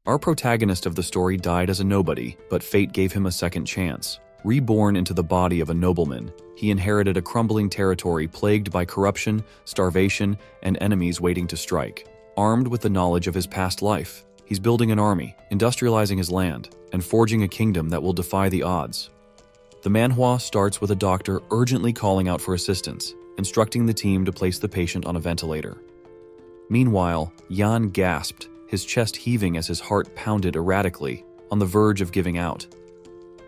Our protagonist of the story died as a nobody, but fate gave him a second chance. Reborn into the body of a nobleman, he inherited a crumbling territory plagued by corruption, starvation, and enemies waiting to strike. Armed with the knowledge of his past life, he's building an army, industrializing his land, and forging a kingdom that will defy the odds. The manhwa starts with a doctor urgently calling out for assistance, instructing the team to place the patient on a ventilator. Meanwhile, Yan gasped, his chest heaving as his heart pounded erratically, on the verge of giving out.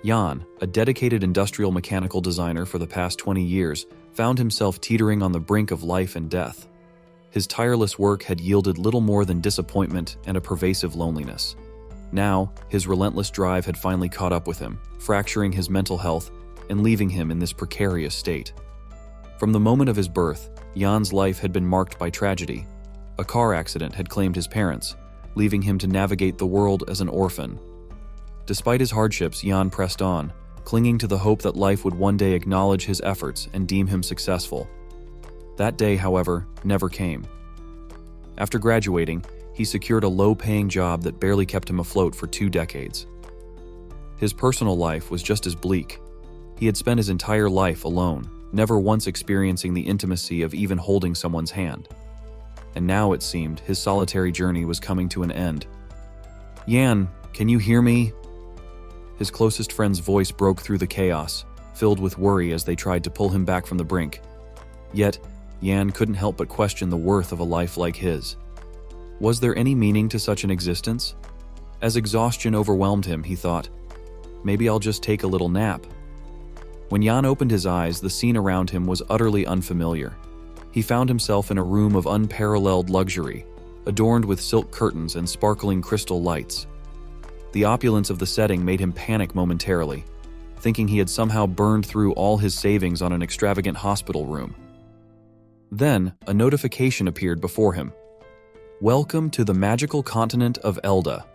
Yan, a dedicated industrial mechanical designer for the past 20 years, found himself teetering on the brink of life and death. His tireless work had yielded little more than disappointment and a pervasive loneliness. Now, his relentless drive had finally caught up with him, fracturing his mental health and leaving him in this precarious state. From the moment of his birth, Yan's life had been marked by tragedy. A car accident had claimed his parents, leaving him to navigate the world as an orphan. Despite his hardships, Yan pressed on, clinging to the hope that life would one day acknowledge his efforts and deem him successful. That day, however, never came. After graduating, he secured a low-paying job that barely kept him afloat for 2 decades. His personal life was just as bleak. He had spent his entire life alone, never once experiencing the intimacy of even holding someone's hand. And now it seemed his solitary journey was coming to an end. "Yan, can you hear me?" His closest friend's voice broke through the chaos, filled with worry as they tried to pull him back from the brink. Yet, Yan couldn't help but question the worth of a life like his. Was there any meaning to such an existence? As exhaustion overwhelmed him, he thought, maybe I'll just take a little nap. When Yan opened his eyes, the scene around him was utterly unfamiliar. He found himself in a room of unparalleled luxury, adorned with silk curtains and sparkling crystal lights. The opulence of the setting made him panic momentarily, thinking he had somehow burned through all his savings on an extravagant hospital room. Then, a notification appeared before him. "Welcome to the magical continent of Elda."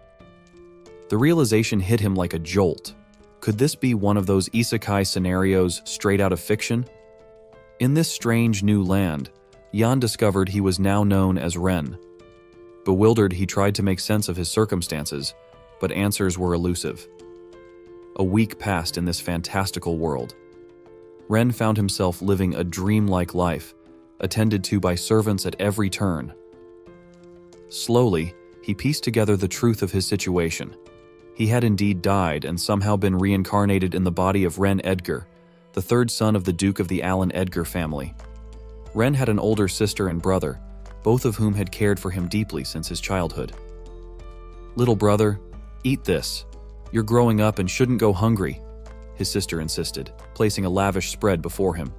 The realization hit him like a jolt. Could this be one of those isekai scenarios straight out of fiction? In this strange new land, Yan discovered he was now known as Ren. Bewildered, he tried to make sense of his circumstances, but answers were elusive. A week passed in this fantastical world. Ren found himself living a dreamlike life, attended to by servants at every turn. Slowly, he pieced together the truth of his situation. He had indeed died and somehow been reincarnated in the body of Ren Edgar, the third son of the Duke of the Allen Edgar family. Ren had an older sister and brother, both of whom had cared for him deeply since his childhood. "Little brother, eat this. You're growing up and shouldn't go hungry," his sister insisted, placing a lavish spread before him.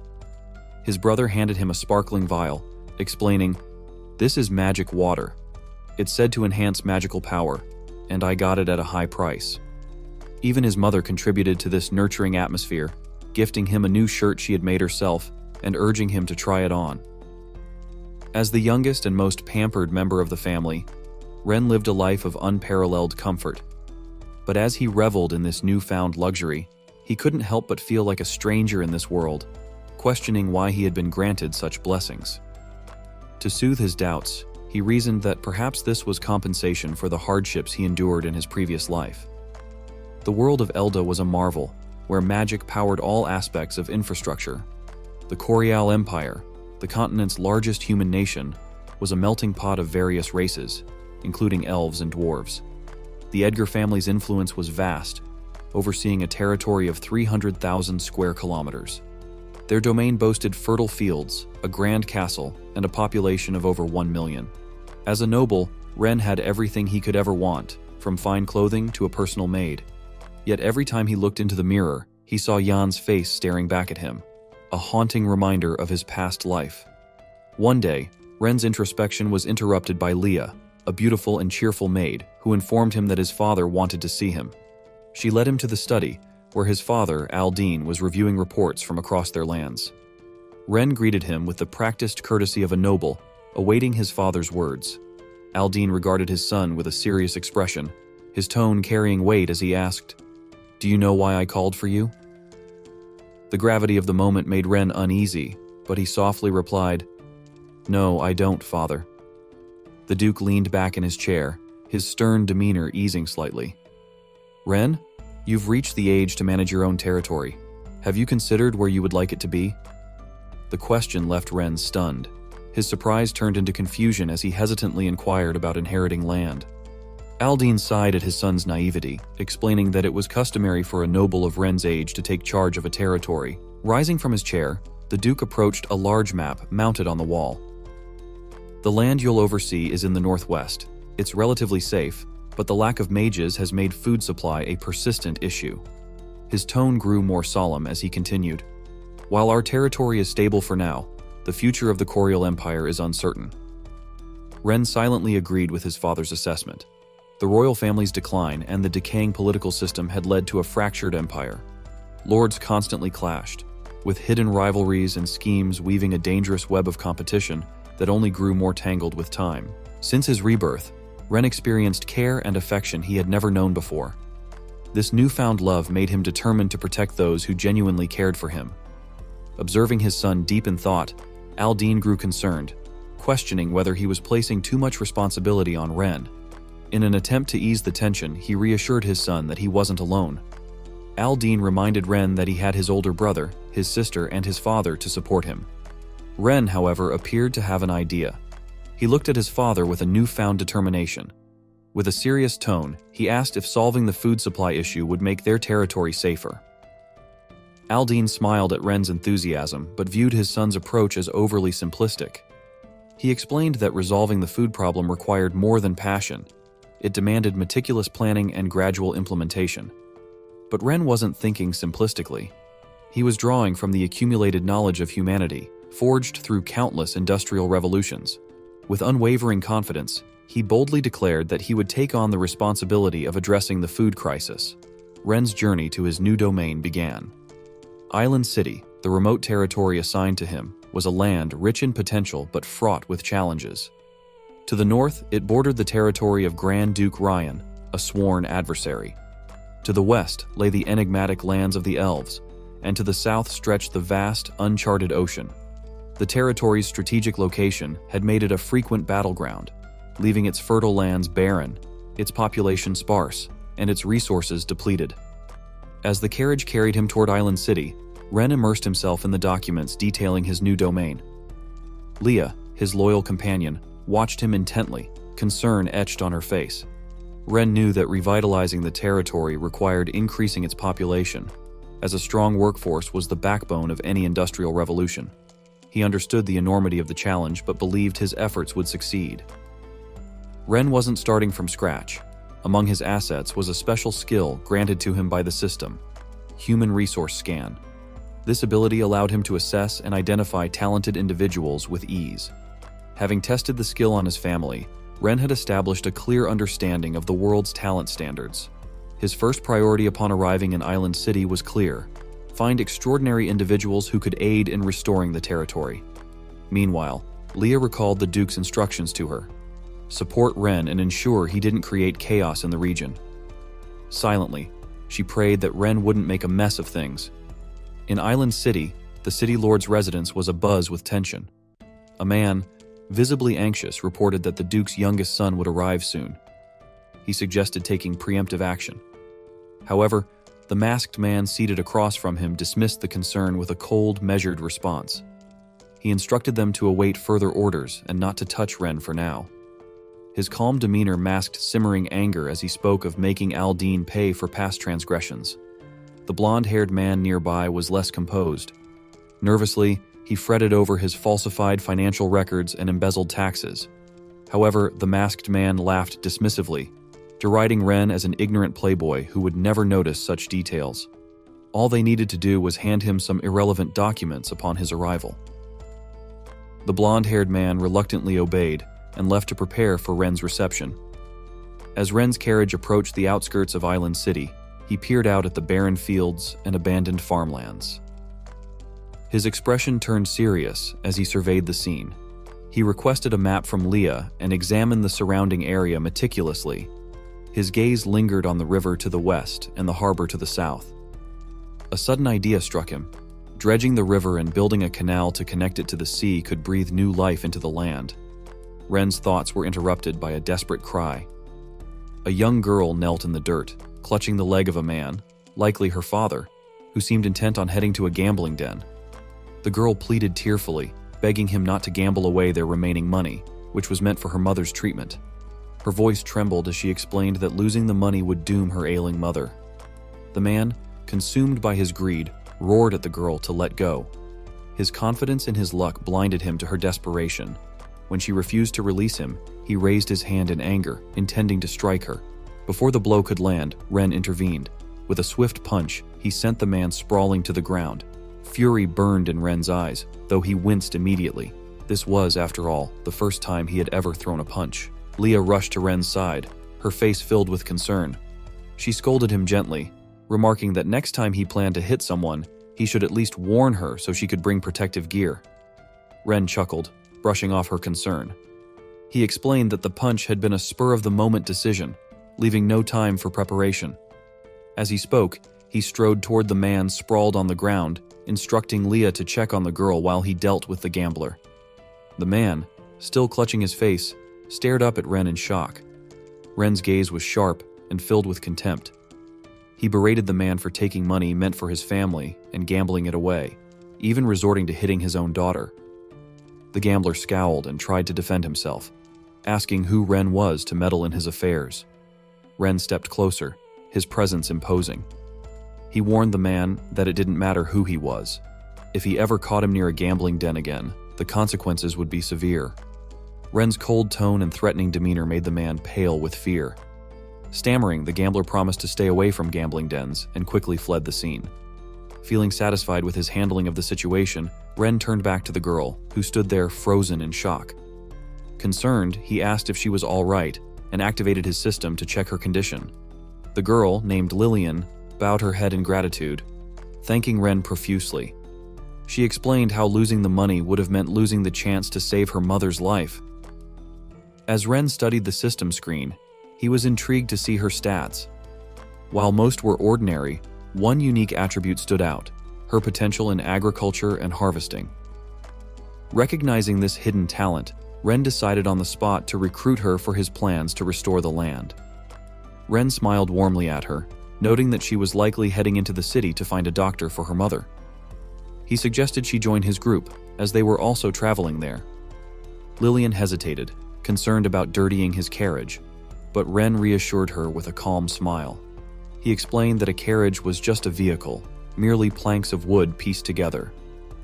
His brother handed him a sparkling vial, explaining, "This is magic water. It's said to enhance magical power, and I got it at a high price." Even his mother contributed to this nurturing atmosphere, gifting him a new shirt she had made herself and urging him to try it on. As the youngest and most pampered member of the family, Ren lived a life of unparalleled comfort. But as he reveled in this newfound luxury, he couldn't help but feel like a stranger in this world, questioning why he had been granted such blessings. To soothe his doubts, he reasoned that perhaps this was compensation for the hardships he endured in his previous life. The world of Elda was a marvel, where magic powered all aspects of infrastructure. The Corial Empire, the continent's largest human nation, was a melting pot of various races, including elves and dwarves. The Edgar family's influence was vast, overseeing a territory of 300,000 square kilometers. Their domain boasted fertile fields, a grand castle, and a population of over 1 million. As a noble, Ren had everything he could ever want, from fine clothing to a personal maid. Yet every time he looked into the mirror, he saw Yan's face staring back at him, a haunting reminder of his past life. One day, Ren's introspection was interrupted by Leah, a beautiful and cheerful maid, who informed him that his father wanted to see him. She led him to the study, where his father, Aldine, was reviewing reports from across their lands. Ren greeted him with the practiced courtesy of a noble, awaiting his father's words. Aldine regarded his son with a serious expression, his tone carrying weight as he asked, "Do you know why I called for you?" The gravity of the moment made Ren uneasy, but he softly replied, "No, I don't, father." The Duke leaned back in his chair, his stern demeanor easing slightly. "Ren, you've reached the age to manage your own territory. Have you considered where you would like it to be?" The question left Ren stunned. His surprise turned into confusion as he hesitantly inquired about inheriting land. Aldine sighed at his son's naivety, explaining that it was customary for a noble of Ren's age to take charge of a territory. Rising from his chair, the Duke approached a large map mounted on the wall. "The land you'll oversee is in the northwest. It's relatively safe, but the lack of mages has made food supply a persistent issue." His tone grew more solemn as he continued. "While our territory is stable for now, the future of the Corial Empire is uncertain." Ren silently agreed with his father's assessment. The royal family's decline and the decaying political system had led to a fractured empire. Lords constantly clashed, with hidden rivalries and schemes weaving a dangerous web of competition that only grew more tangled with time. Since his rebirth, Ren experienced care and affection he had never known before. This newfound love made him determined to protect those who genuinely cared for him. Observing his son deep in thought, Aldine grew concerned, questioning whether he was placing too much responsibility on Ren. In an attempt to ease the tension, he reassured his son that he wasn't alone. Aldine reminded Ren that he had his older brother, his sister, and his father to support him. Ren, however, appeared to have an idea. He looked at his father with a newfound determination. With a serious tone, he asked if solving the food supply issue would make their territory safer. Aldine smiled at Ren's enthusiasm, but viewed his son's approach as overly simplistic. He explained that resolving the food problem required more than passion. It demanded meticulous planning and gradual implementation. But Ren wasn't thinking simplistically. He was drawing from the accumulated knowledge of humanity, forged through countless industrial revolutions. With unwavering confidence, he boldly declared that he would take on the responsibility of addressing the food crisis. Ren's journey to his new domain began. Island City, the remote territory assigned to him, was a land rich in potential but fraught with challenges. To the north, it bordered the territory of Grand Duke Ryan, a sworn adversary. To the west lay the enigmatic lands of the elves, and to the south stretched the vast, uncharted ocean. The territory's strategic location had made it a frequent battleground, leaving its fertile lands barren, its population sparse, and its resources depleted. As the carriage carried him toward Island City, Ren immersed himself in the documents detailing his new domain. Leah, his loyal companion, watched him intently, concern etched on her face. Ren knew that revitalizing the territory required increasing its population, as a strong workforce was the backbone of any industrial revolution. He understood the enormity of the challenge but believed his efforts would succeed. Ren wasn't starting from scratch. Among his assets was a special skill granted to him by the system, Human Resource Scan. This ability allowed him to assess and identify talented individuals with ease. Having tested the skill on his family, Ren had established a clear understanding of the world's talent standards. His first priority upon arriving in Island City was clear: find extraordinary individuals who could aid in restoring the territory. Meanwhile, Leah recalled the Duke's instructions to her: support Ren and ensure he didn't create chaos in the region. Silently, she prayed that Ren wouldn't make a mess of things. In Island City, the city lord's residence was abuzz with tension. A man, visibly anxious, reported that the Duke's youngest son would arrive soon. He suggested taking preemptive action. However, the masked man seated across from him dismissed the concern with a cold, measured response. He instructed them to await further orders and not to touch Ren for now. His calm demeanor masked simmering anger as he spoke of making Aldine pay for past transgressions. The blonde-haired man nearby was less composed. Nervously, he fretted over his falsified financial records and embezzled taxes. However, the masked man laughed dismissively, deriding Ren as an ignorant playboy who would never notice such details. All they needed to do was hand him some irrelevant documents upon his arrival. The blonde-haired man reluctantly obeyed and left to prepare for Ren's reception. As Ren's carriage approached the outskirts of Island City, he peered out at the barren fields and abandoned farmlands. His expression turned serious as he surveyed the scene. He requested a map from Leah and examined the surrounding area meticulously. His gaze lingered on the river to the west and the harbor to the south. A sudden idea struck him. Dredging the river and building a canal to connect it to the sea could breathe new life into the land. Ren's thoughts were interrupted by a desperate cry. A young girl knelt in the dirt, clutching the leg of a man, likely her father, who seemed intent on heading to a gambling den. The girl pleaded tearfully, begging him not to gamble away their remaining money, which was meant for her mother's treatment. Her voice trembled as she explained that losing the money would doom her ailing mother. The man, consumed by his greed, roared at the girl to let go. His confidence in his luck blinded him to her desperation. When she refused to release him, he raised his hand in anger, intending to strike her. Before the blow could land, Ren intervened. With a swift punch, he sent the man sprawling to the ground. Fury burned in Ren's eyes, though he winced immediately. This was, after all, the first time he had ever thrown a punch. Leah rushed to Ren's side, her face filled with concern. She scolded him gently, remarking that next time he planned to hit someone, he should at least warn her so she could bring protective gear. Ren chuckled, brushing off her concern. He explained that the punch had been a spur-of-the-moment decision, leaving no time for preparation. As he spoke, he strode toward the man sprawled on the ground, instructing Leah to check on the girl while he dealt with the gambler. The man, still clutching his face, stared up at Ren in shock. Ren's gaze was sharp and filled with contempt. He berated the man for taking money meant for his family and gambling it away, even resorting to hitting his own daughter. The gambler scowled and tried to defend himself, asking who Ren was to meddle in his affairs. Ren stepped closer, his presence imposing. He warned the man that it didn't matter who he was. If he ever caught him near a gambling den again, the consequences would be severe. Ren's cold tone and threatening demeanor made the man pale with fear. Stammering, the gambler promised to stay away from gambling dens and quickly fled the scene. Feeling satisfied with his handling of the situation, Ren turned back to the girl, who stood there frozen in shock. Concerned, he asked if she was all right and activated his system to check her condition. The girl, named Lillian, bowed her head in gratitude, thanking Ren profusely. She explained how losing the money would have meant losing the chance to save her mother's life. As Ren studied the system screen, he was intrigued to see her stats. While most were ordinary, one unique attribute stood out: her potential in agriculture and harvesting. Recognizing this hidden talent, Ren decided on the spot to recruit her for his plans to restore the land. Ren smiled warmly at her, noting that she was likely heading into the city to find a doctor for her mother. He suggested she join his group, as they were also traveling there. Lillian hesitated, concerned about dirtying his carriage, but Ren reassured her with a calm smile. He explained that a carriage was just a vehicle, merely planks of wood pieced together.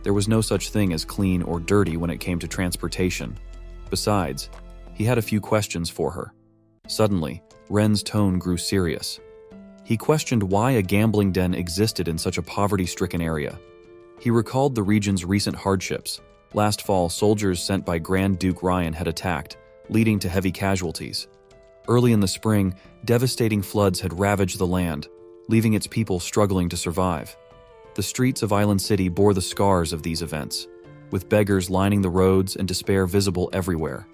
There was no such thing as clean or dirty when it came to transportation. Besides, he had a few questions for her. Suddenly, Ren's tone grew serious. He questioned why a gambling den existed in such a poverty-stricken area. He recalled the region's recent hardships. Last fall, soldiers sent by Grand Duke Ryan had attacked, leading to heavy casualties. Early in the spring, devastating floods had ravaged the land, leaving its people struggling to survive. The streets of Island City bore the scars of these events, with beggars lining the roads and despair visible everywhere.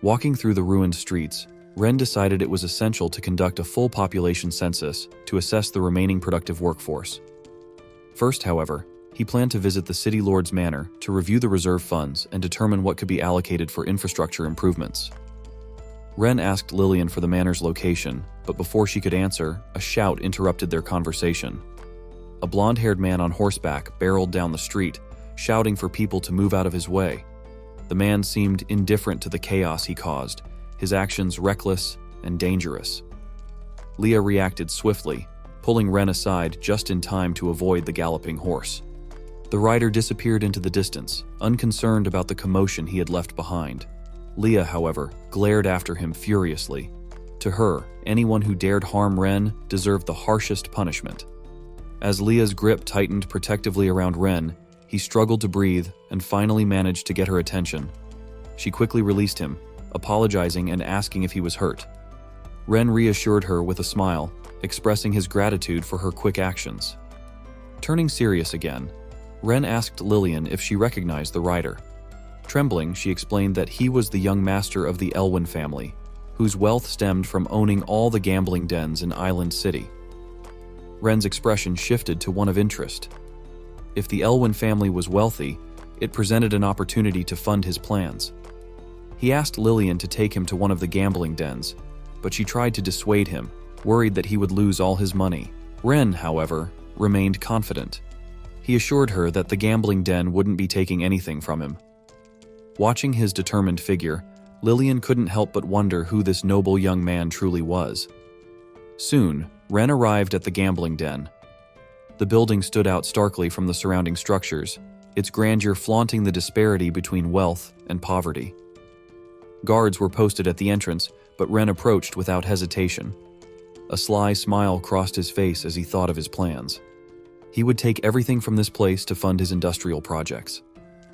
Walking through the ruined streets, Ren decided it was essential to conduct a full population census to assess the remaining productive workforce. First, however, he planned to visit the city lord's manor to review the reserve funds and determine what could be allocated for infrastructure improvements. Ren asked Lillian for the manor's location, but before she could answer, a shout interrupted their conversation. A blonde-haired man on horseback barreled down the street, shouting for people to move out of his way. The man seemed indifferent to the chaos he caused, his actions reckless and dangerous. Leah reacted swiftly, pulling Ren aside just in time to avoid the galloping horse. The rider disappeared into the distance, unconcerned about the commotion he had left behind. Leah, however, glared after him furiously. To her, anyone who dared harm Ren deserved the harshest punishment. As Leah's grip tightened protectively around Ren, he struggled to breathe and finally managed to get her attention. She quickly released him, apologizing and asking if he was hurt. Ren reassured her with a smile, expressing his gratitude for her quick actions. Turning serious again, Ren asked Lillian if she recognized the rider. Trembling, she explained that he was the young master of the Elwyn family, whose wealth stemmed from owning all the gambling dens in Island City. Ren's expression shifted to one of interest. If the Elwyn family was wealthy, it presented an opportunity to fund his plans. He asked Lillian to take him to one of the gambling dens, but she tried to dissuade him, worried that he would lose all his money. Ren, however, remained confident. He assured her that the gambling den wouldn't be taking anything from him. Watching his determined figure, Lillian couldn't help but wonder who this noble young man truly was. Soon, Ren arrived at the gambling den. The building stood out starkly from the surrounding structures, its grandeur flaunting the disparity between wealth and poverty. Guards were posted at the entrance, but Ren approached without hesitation. A sly smile crossed his face as he thought of his plans. He would take everything from this place to fund his industrial projects.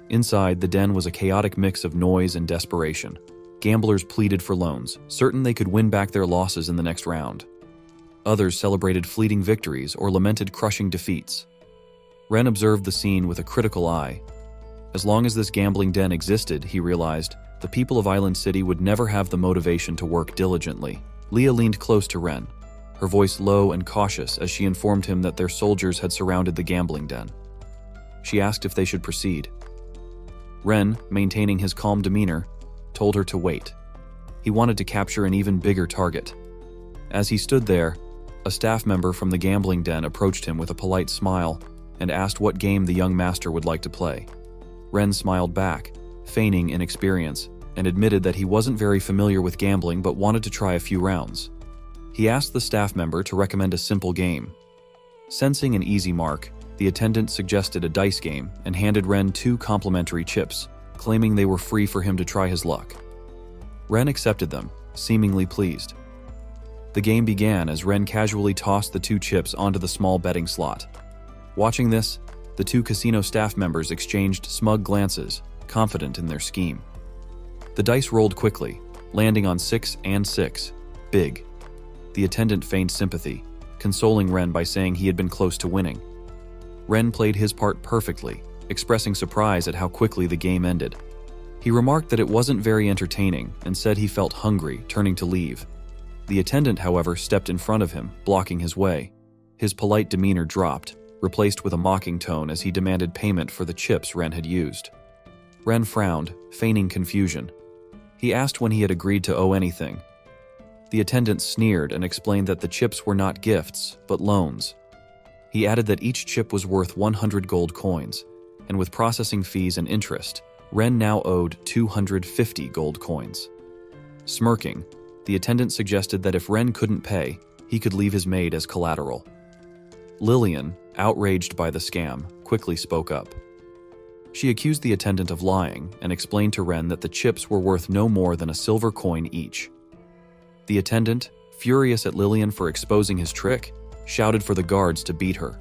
Inside, the den was a chaotic mix of noise and desperation. Gamblers pleaded for loans, certain they could win back their losses in the next round. Others celebrated fleeting victories or lamented crushing defeats. Ren observed the scene with a critical eye. As long as this gambling den existed, he realized, the people of Island City would never have the motivation to work diligently. Leah leaned close to Ren, her voice low and cautious as she informed him that their soldiers had surrounded the gambling den. She asked if they should proceed. Ren, maintaining his calm demeanor, told her to wait. He wanted to capture an even bigger target. As he stood there, a staff member from the gambling den approached him with a polite smile and asked what game the young master would like to play. Ren smiled back, feigning inexperience, and admitted that he wasn't very familiar with gambling but wanted to try a few rounds. He asked the staff member to recommend a simple game. Sensing an easy mark, the attendant suggested a dice game and handed Ren 2 complimentary chips, claiming they were free for him to try his luck. Ren accepted them, seemingly pleased. The game began as Ren casually tossed the 2 chips onto the small betting slot. Watching this, the 2 casino staff members exchanged smug glances, confident in their scheme. The dice rolled quickly, landing on 6 and 6, big. The attendant feigned sympathy, consoling Ren by saying he had been close to winning. Ren played his part perfectly, expressing surprise at how quickly the game ended. He remarked that it wasn't very entertaining and said he felt hungry, turning to leave. The attendant, however, stepped in front of him, blocking his way. His polite demeanor dropped, replaced with a mocking tone as he demanded payment for the chips Ren had used. Ren frowned, feigning confusion. He asked when he had agreed to owe anything. The attendant sneered and explained that the chips were not gifts, but loans. He added that each chip was worth 100 gold coins, and with processing fees and interest, Ren now owed 250 gold coins. Smirking, the attendant suggested that if Ren couldn't pay, he could leave his maid as collateral. Lillian, outraged by the scam, quickly spoke up. She accused the attendant of lying and explained to Ren that the chips were worth no more than a silver coin each. The attendant, furious at Lillian for exposing his trick, shouted for the guards to beat her.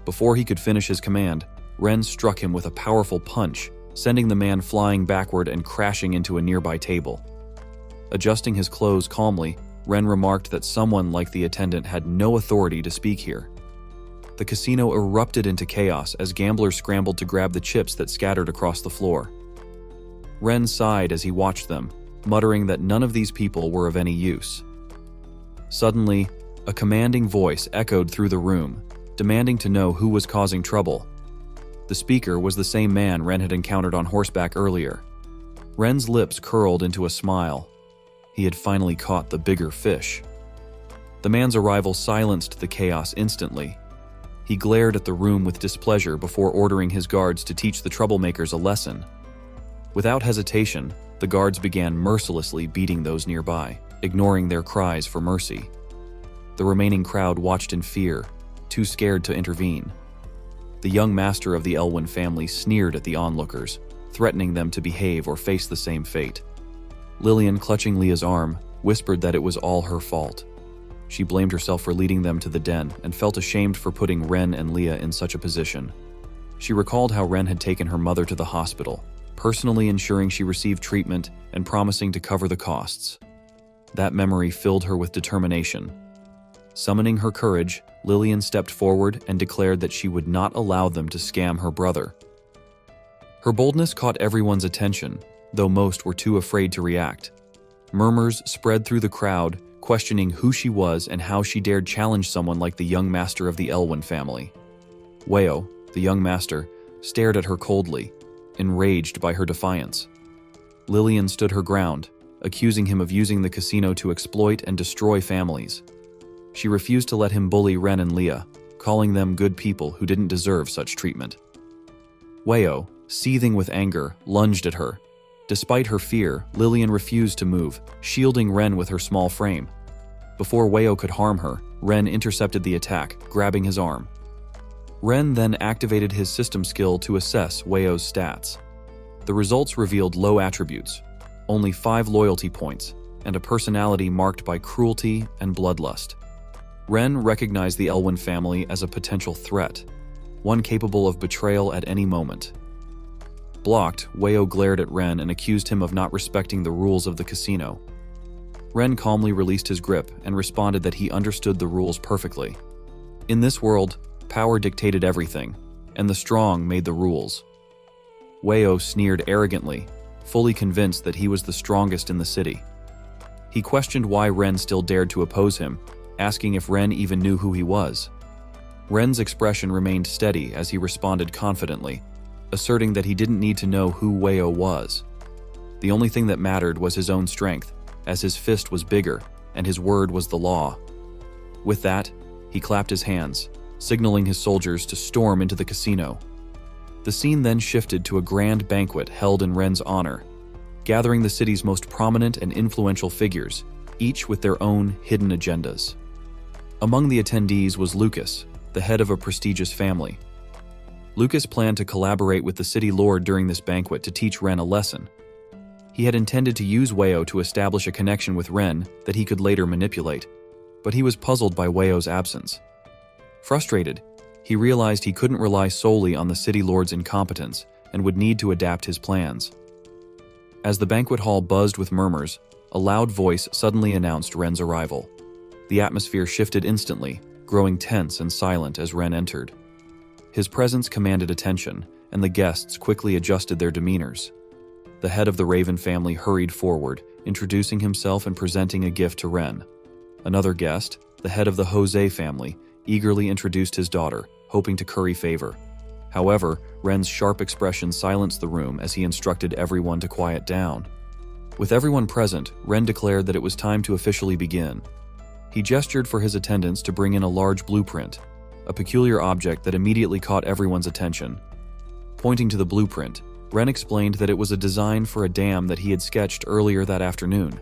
Before he could finish his command, Ren struck him with a powerful punch, sending the man flying backward and crashing into a nearby table. Adjusting his clothes calmly, Ren remarked that someone like the attendant had no authority to speak here. The casino erupted into chaos as gamblers scrambled to grab the chips that scattered across the floor. Ren sighed as he watched them, muttering that none of these people were of any use. Suddenly, a commanding voice echoed through the room, demanding to know who was causing trouble. The speaker was the same man Ren had encountered on horseback earlier. Ren's lips curled into a smile. He had finally caught the bigger fish. The man's arrival silenced the chaos instantly. He glared at the room with displeasure before ordering his guards to teach the troublemakers a lesson. Without hesitation, the guards began mercilessly beating those nearby, ignoring their cries for mercy. The remaining crowd watched in fear, too scared to intervene. The young master of the Elwyn family sneered at the onlookers, threatening them to behave or face the same fate. Lillian, clutching Leah's arm, whispered that it was all her fault. She blamed herself for leading them to the den and felt ashamed for putting Ren and Leah in such a position. She recalled how Ren had taken her mother to the hospital, personally ensuring she received treatment and promising to cover the costs. That memory filled her with determination. Summoning her courage, Lillian stepped forward and declared that she would not allow them to scam her brother. Her boldness caught everyone's attention, though most were too afraid to react. Murmurs spread through the crowd, questioning who she was and how she dared challenge someone like the young master of the Elwyn family. Weo, the young master, stared at her coldly, enraged by her defiance. Lillian stood her ground, accusing him of using the casino to exploit and destroy families. She refused to let him bully Ren and Leah, calling them good people who didn't deserve such treatment. Weo, seething with anger, lunged at her. Despite her fear, Lillian refused to move, shielding Ren with her small frame. Before Weo could harm her, Ren intercepted the attack, grabbing his arm. Ren then activated his system skill to assess Weo's stats. The results revealed low attributes, only 5 loyalty points, and a personality marked by cruelty and bloodlust. Ren recognized the Elwyn family as a potential threat, one capable of betrayal at any moment. Blocked, Weo glared at Ren and accused him of not respecting the rules of the casino. Ren calmly released his grip and responded that he understood the rules perfectly. In this world, power dictated everything, and the strong made the rules. Weo sneered arrogantly, fully convinced that he was the strongest in the city. He questioned why Ren still dared to oppose him, asking if Ren even knew who he was. Ren's expression remained steady as he responded confidently, asserting that he didn't need to know who Weo was. The only thing that mattered was his own strength, as his fist was bigger and his word was the law. With that, he clapped his hands, signaling his soldiers to storm into the casino. The scene then shifted to a grand banquet held in Ren's honor, gathering the city's most prominent and influential figures, each with their own hidden agendas. Among the attendees was Lucas, the head of a prestigious family. Lucas planned to collaborate with the city lord during this banquet to teach Ren a lesson. He had intended to use Weo to establish a connection with Ren that he could later manipulate, but he was puzzled by Weo's absence. Frustrated, he realized he couldn't rely solely on the city lord's incompetence and would need to adapt his plans. As the banquet hall buzzed with murmurs, a loud voice suddenly announced Ren's arrival. The atmosphere shifted instantly, growing tense and silent as Ren entered. His presence commanded attention, and the guests quickly adjusted their demeanors. The head of the Raven family hurried forward, introducing himself and presenting a gift to Ren. Another guest, the head of the Jose family, eagerly introduced his daughter, hoping to curry favor. However, Ren's sharp expression silenced the room as he instructed everyone to quiet down. With everyone present, Ren declared that it was time to officially begin. He gestured for his attendants to bring in a large blueprint, a peculiar object that immediately caught everyone's attention. Pointing to the blueprint, Ren explained that it was a design for a dam that he had sketched earlier that afternoon.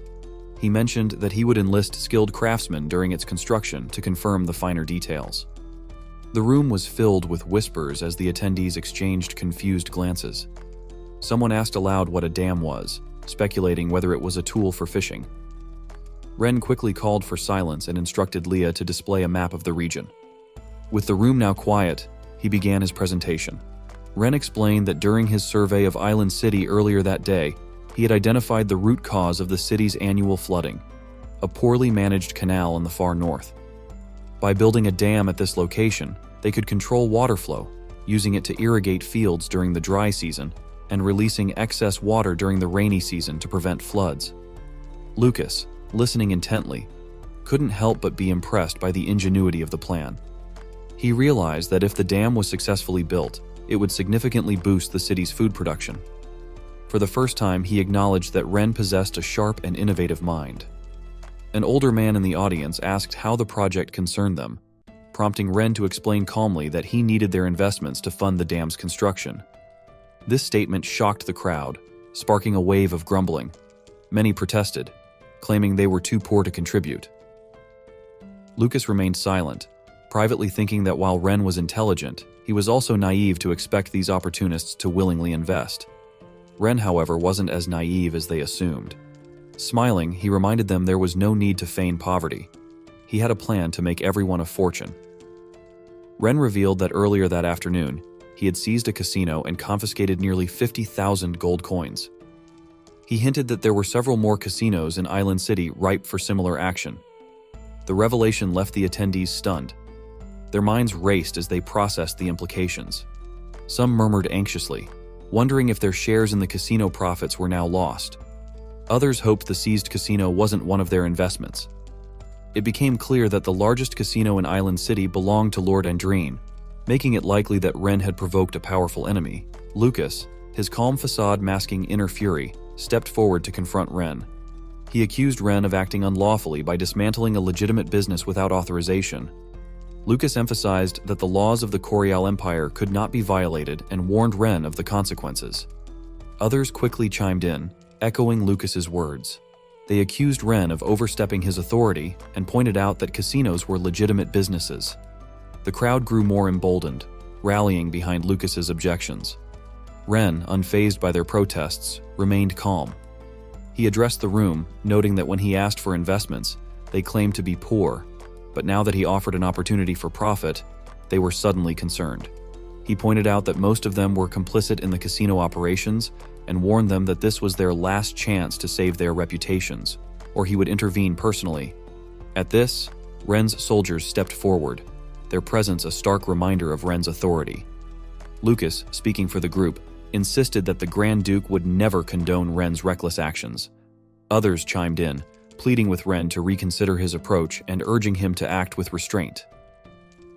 He mentioned that he would enlist skilled craftsmen during its construction to confirm the finer details. The room was filled with whispers as the attendees exchanged confused glances. Someone asked aloud what a dam was, speculating whether it was a tool for fishing. Ren quickly called for silence and instructed Leah to display a map of the region. With the room now quiet, he began his presentation. Ren explained that during his survey of Island City earlier that day, he had identified the root cause of the city's annual flooding, a poorly managed canal in the far north. By building a dam at this location, they could control water flow, using it to irrigate fields during the dry season and releasing excess water during the rainy season to prevent floods. Lucas, listening intently, couldn't help but be impressed by the ingenuity of the plan. He realized that if the dam was successfully built, it would significantly boost the city's food production. For the first time, he acknowledged that Ren possessed a sharp and innovative mind. An older man in the audience asked how the project concerned them, prompting Ren to explain calmly that he needed their investments to fund the dam's construction. This statement shocked the crowd, sparking a wave of grumbling. Many protested, claiming they were too poor to contribute. Lucas remained silent, privately thinking that while Ren was intelligent, he was also naive to expect these opportunists to willingly invest. Ren, however, wasn't as naive as they assumed. Smiling, he reminded them there was no need to feign poverty. He had a plan to make everyone a fortune. Ren revealed that earlier that afternoon, he had seized a casino and confiscated nearly 50,000 gold coins. He hinted that there were several more casinos in Island City ripe for similar action. The revelation left the attendees stunned. Their minds raced as they processed the implications. Some murmured anxiously, wondering if their shares in the casino profits were now lost. Others hoped the seized casino wasn't one of their investments. It became clear that the largest casino in Island City belonged to Lord Andrine, making it likely that Ren had provoked a powerful enemy. Lucas, his calm facade masking inner fury, stepped forward to confront Ren. He accused Ren of acting unlawfully by dismantling a legitimate business without authorization. Lucas emphasized that the laws of the Corial Empire could not be violated and warned Ren of the consequences. Others quickly chimed in, echoing Lucas's words. They accused Ren of overstepping his authority and pointed out that casinos were legitimate businesses. The crowd grew more emboldened, rallying behind Lucas's objections. Ren, unfazed by their protests, remained calm. He addressed the room, noting that when he asked for investments, they claimed to be poor, but now that he offered an opportunity for profit, they were suddenly concerned. He pointed out that most of them were complicit in the casino operations and warned them that this was their last chance to save their reputations, or he would intervene personally. At this, Ren's soldiers stepped forward, their presence a stark reminder of Ren's authority. Lucas, speaking for the group, insisted that the Grand Duke would never condone Ren's reckless actions. Others chimed in, pleading with Ren to reconsider his approach and urging him to act with restraint.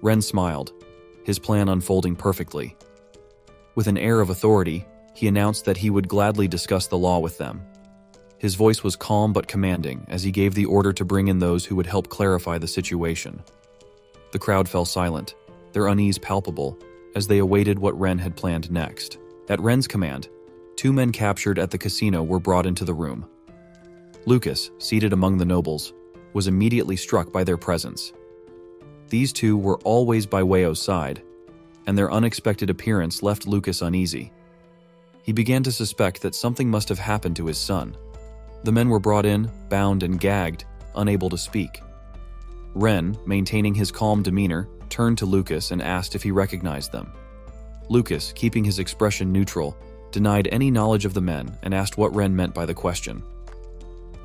Ren smiled, his plan unfolding perfectly. With an air of authority, he announced that he would gladly discuss the law with them. His voice was calm but commanding as he gave the order to bring in those who would help clarify the situation. The crowd fell silent, their unease palpable, as they awaited what Ren had planned next. At Ren's command, 2 men captured at the casino were brought into the room. Lucas, seated among the nobles, was immediately struck by their presence. These 2 were always by Weio's side, and their unexpected appearance left Lucas uneasy. He began to suspect that something must have happened to his son. The men were brought in, bound and gagged, unable to speak. Ren, maintaining his calm demeanor, turned to Lucas and asked if he recognized them. Lucas, keeping his expression neutral, denied any knowledge of the men and asked what Ren meant by the question.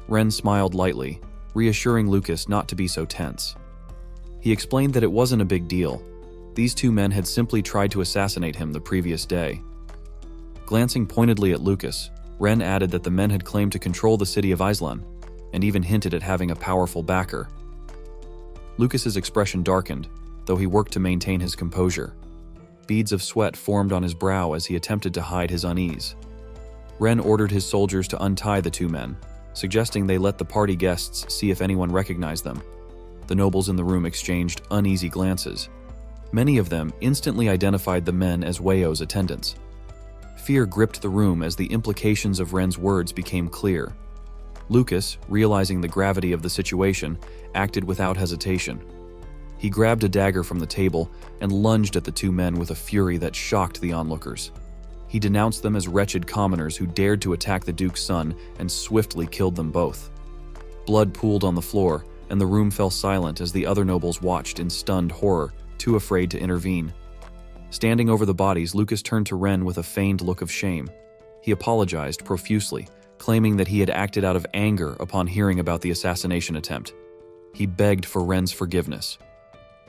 Ren smiled lightly, reassuring Lucas not to be so tense. He explained that it wasn't a big deal. These 2 men had simply tried to assassinate him the previous day. Glancing pointedly at Lucas, Ren added that the men had claimed to control the city of Islan, and even hinted at having a powerful backer. Lucas's expression darkened, though he worked to maintain his composure. Beads of sweat formed on his brow as he attempted to hide his unease. Ren ordered his soldiers to untie the 2 men, suggesting they let the party guests see if anyone recognized them. The nobles in the room exchanged uneasy glances. Many of them instantly identified the men as Weio's attendants. Fear gripped the room as the implications of Ren's words became clear. Lucas, realizing the gravity of the situation, acted without hesitation. He grabbed a dagger from the table and lunged at the 2 men with a fury that shocked the onlookers. He denounced them as wretched commoners who dared to attack the Duke's son and swiftly killed them both. Blood pooled on the floor, and the room fell silent as the other nobles watched in stunned horror, too afraid to intervene. Standing over the bodies, Lucas turned to Ren with a feigned look of shame. He apologized profusely, claiming that he had acted out of anger upon hearing about the assassination attempt. He begged for Ren's forgiveness.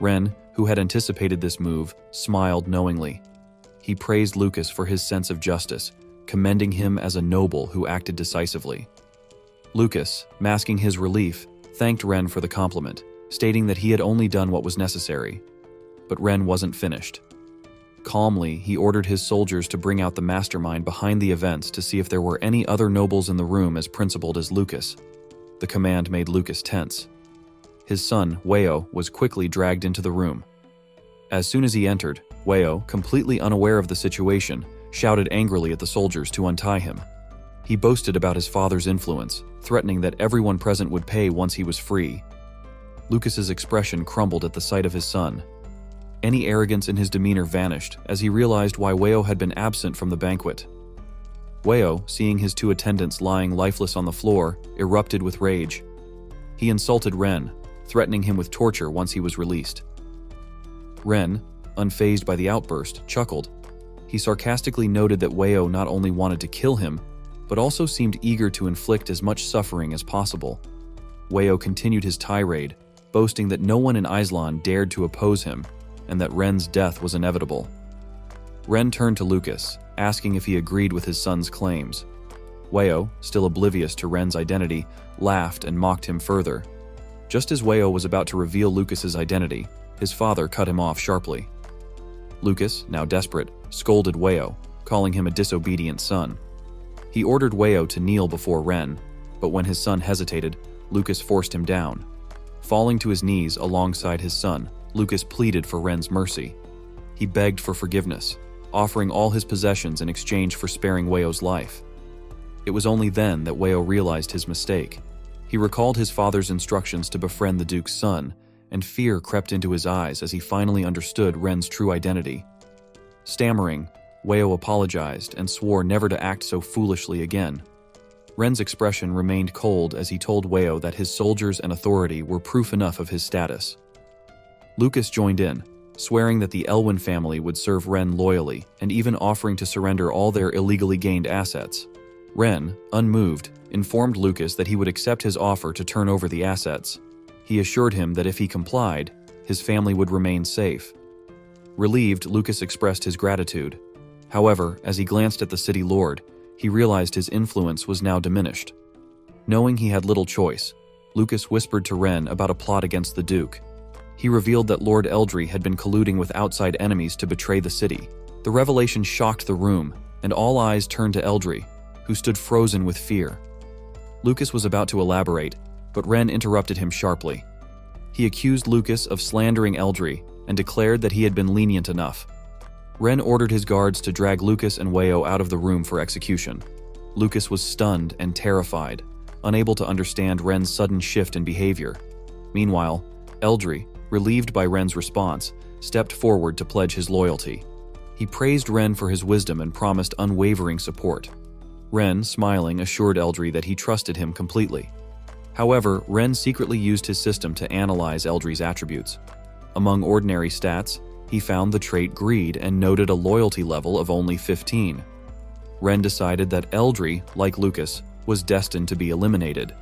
Ren, who had anticipated this move, smiled knowingly. He praised Lucas for his sense of justice, commending him as a noble who acted decisively. Lucas, masking his relief, thanked Ren for the compliment, stating that he had only done what was necessary. But Ren wasn't finished. Calmly, he ordered his soldiers to bring out the mastermind behind the events to see if there were any other nobles in the room as principled as Lucas. The command made Lucas tense. His son, Weio, was quickly dragged into the room. As soon as he entered, Weio, completely unaware of the situation, shouted angrily at the soldiers to untie him. He boasted about his father's influence, threatening that everyone present would pay once he was free. Lucas's expression crumbled at the sight of his son. Any arrogance in his demeanor vanished as he realized why Weio had been absent from the banquet. Weio, seeing his 2 attendants lying lifeless on the floor, erupted with rage. He insulted Ren, threatening him with torture once he was released. Ren, unfazed by the outburst, chuckled. He sarcastically noted that Weio not only wanted to kill him, but also seemed eager to inflict as much suffering as possible. Weio continued his tirade, boasting that no one in Islan dared to oppose him, and that Ren's death was inevitable. Ren turned to Lucas, asking if he agreed with his son's claims. Weio, still oblivious to Ren's identity, laughed and mocked him further. Just as Weio was about to reveal Lucas's identity, his father cut him off sharply. Lucas, now desperate, scolded Weio, calling him a disobedient son. He ordered Weio to kneel before Ren, but when his son hesitated, Lucas forced him down. Falling to his knees alongside his son, Lucas pleaded for Ren's mercy. He begged for forgiveness, offering all his possessions in exchange for sparing Weio's life. It was only then that Weio realized his mistake. He recalled his father's instructions to befriend the Duke's son, and fear crept into his eyes as he finally understood Ren's true identity. Stammering, Weio apologized and swore never to act so foolishly again. Ren's expression remained cold as he told Weio that his soldiers and authority were proof enough of his status. Lucas joined in, swearing that the Elwyn family would serve Ren loyally and even offering to surrender all their illegally gained assets. Ren, unmoved, informed Lucas that he would accept his offer to turn over the assets. He assured him that if he complied, his family would remain safe. Relieved, Lucas expressed his gratitude. However, as he glanced at the city lord, he realized his influence was now diminished. Knowing he had little choice, Lucas whispered to Ren about a plot against the Duke. He revealed that Lord Eldry had been colluding with outside enemies to betray the city. The revelation shocked the room, and all eyes turned to Eldry, who stood frozen with fear. Lucas was about to elaborate, but Ren interrupted him sharply. He accused Lucas of slandering Eldry and declared that he had been lenient enough. Ren ordered his guards to drag Lucas and Weio out of the room for execution. Lucas was stunned and terrified, unable to understand Ren's sudden shift in behavior. Meanwhile, Eldry, relieved by Ren's response, stepped forward to pledge his loyalty. He praised Ren for his wisdom and promised unwavering support. Ren, smiling, assured Eldry that he trusted him completely. However, Ren secretly used his system to analyze Eldry's attributes. Among ordinary stats, he found the trait greed and noted a loyalty level of only 15. Ren decided that Eldry, like Lucas, was destined to be eliminated.